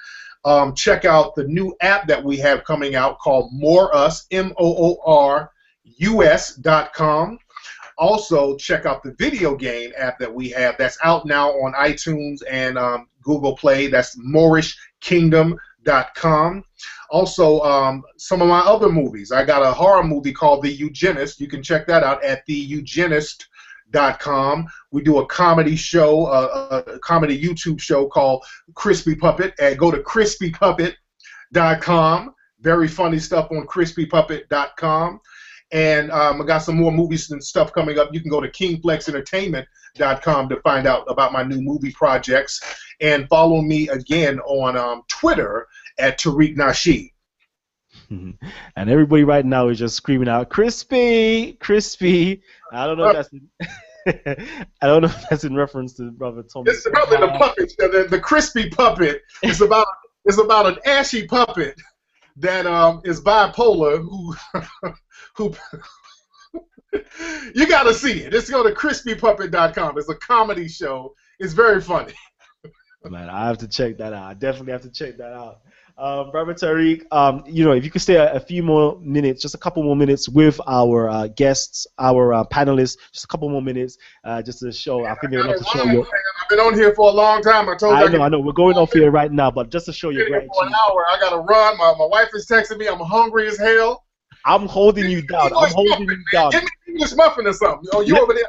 Check out the new app that we have coming out called More Us, MOORUS.com. Also, check out the video game app that we have that's out now on iTunes and Google Play. That's MoorishKingdom.com. Also, some of my other movies. I got a horror movie called The Eugenist. You can check that out at TheEugenist.com. We do a comedy show, a comedy YouTube show called Crispy Puppet. Go to crispypuppet.com. Very funny stuff on crispypuppet.com. And I got some more movies and stuff coming up. You can go to kingflexentertainment.com to find out about my new movie projects. And follow me again on Twitter at Tariq Nasheed. And everybody right now is just screaming out, "Crispy, crispy!" I don't know if that's I don't know if that's in reference to Brother Tommy. It's probably the puppet, the crispy puppet. It's about an ashy puppet that is bipolar who you got to see it. Just go to crispypuppet.com. It's a comedy show. It's very funny. Man, I have to check that out. I definitely have to check that out. Brother Tariq, if you could stay a few more minutes, just a couple more minutes with our guests, our panelists, just a couple more minutes, just to show. I think they would love to show you. I've been on here for a long time. I told you. I know. We're going off here right now, but just to show you gratitude. For an hour, I gotta run. My wife is texting me. I'm hungry as hell. I'm holding you down. I'm holding you down. Give me an English muffin or something. Oh, you over there?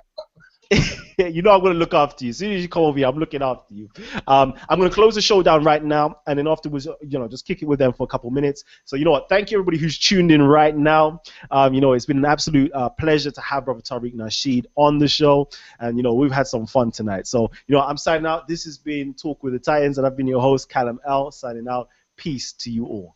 I'm going to look after you. As soon as you come over here, I'm looking after you. I'm going to close the show down right now, and then afterwards, just kick it with them for a couple minutes. So, you know what? Thank you, everybody who's tuned in right now. It's been an absolute pleasure to have Brother Tariq Nasheed on the show, and, we've had some fun tonight. So, I'm signing out. This has been Talk with the Titans, and I've been your host, Kalam L, signing out. Peace to you all.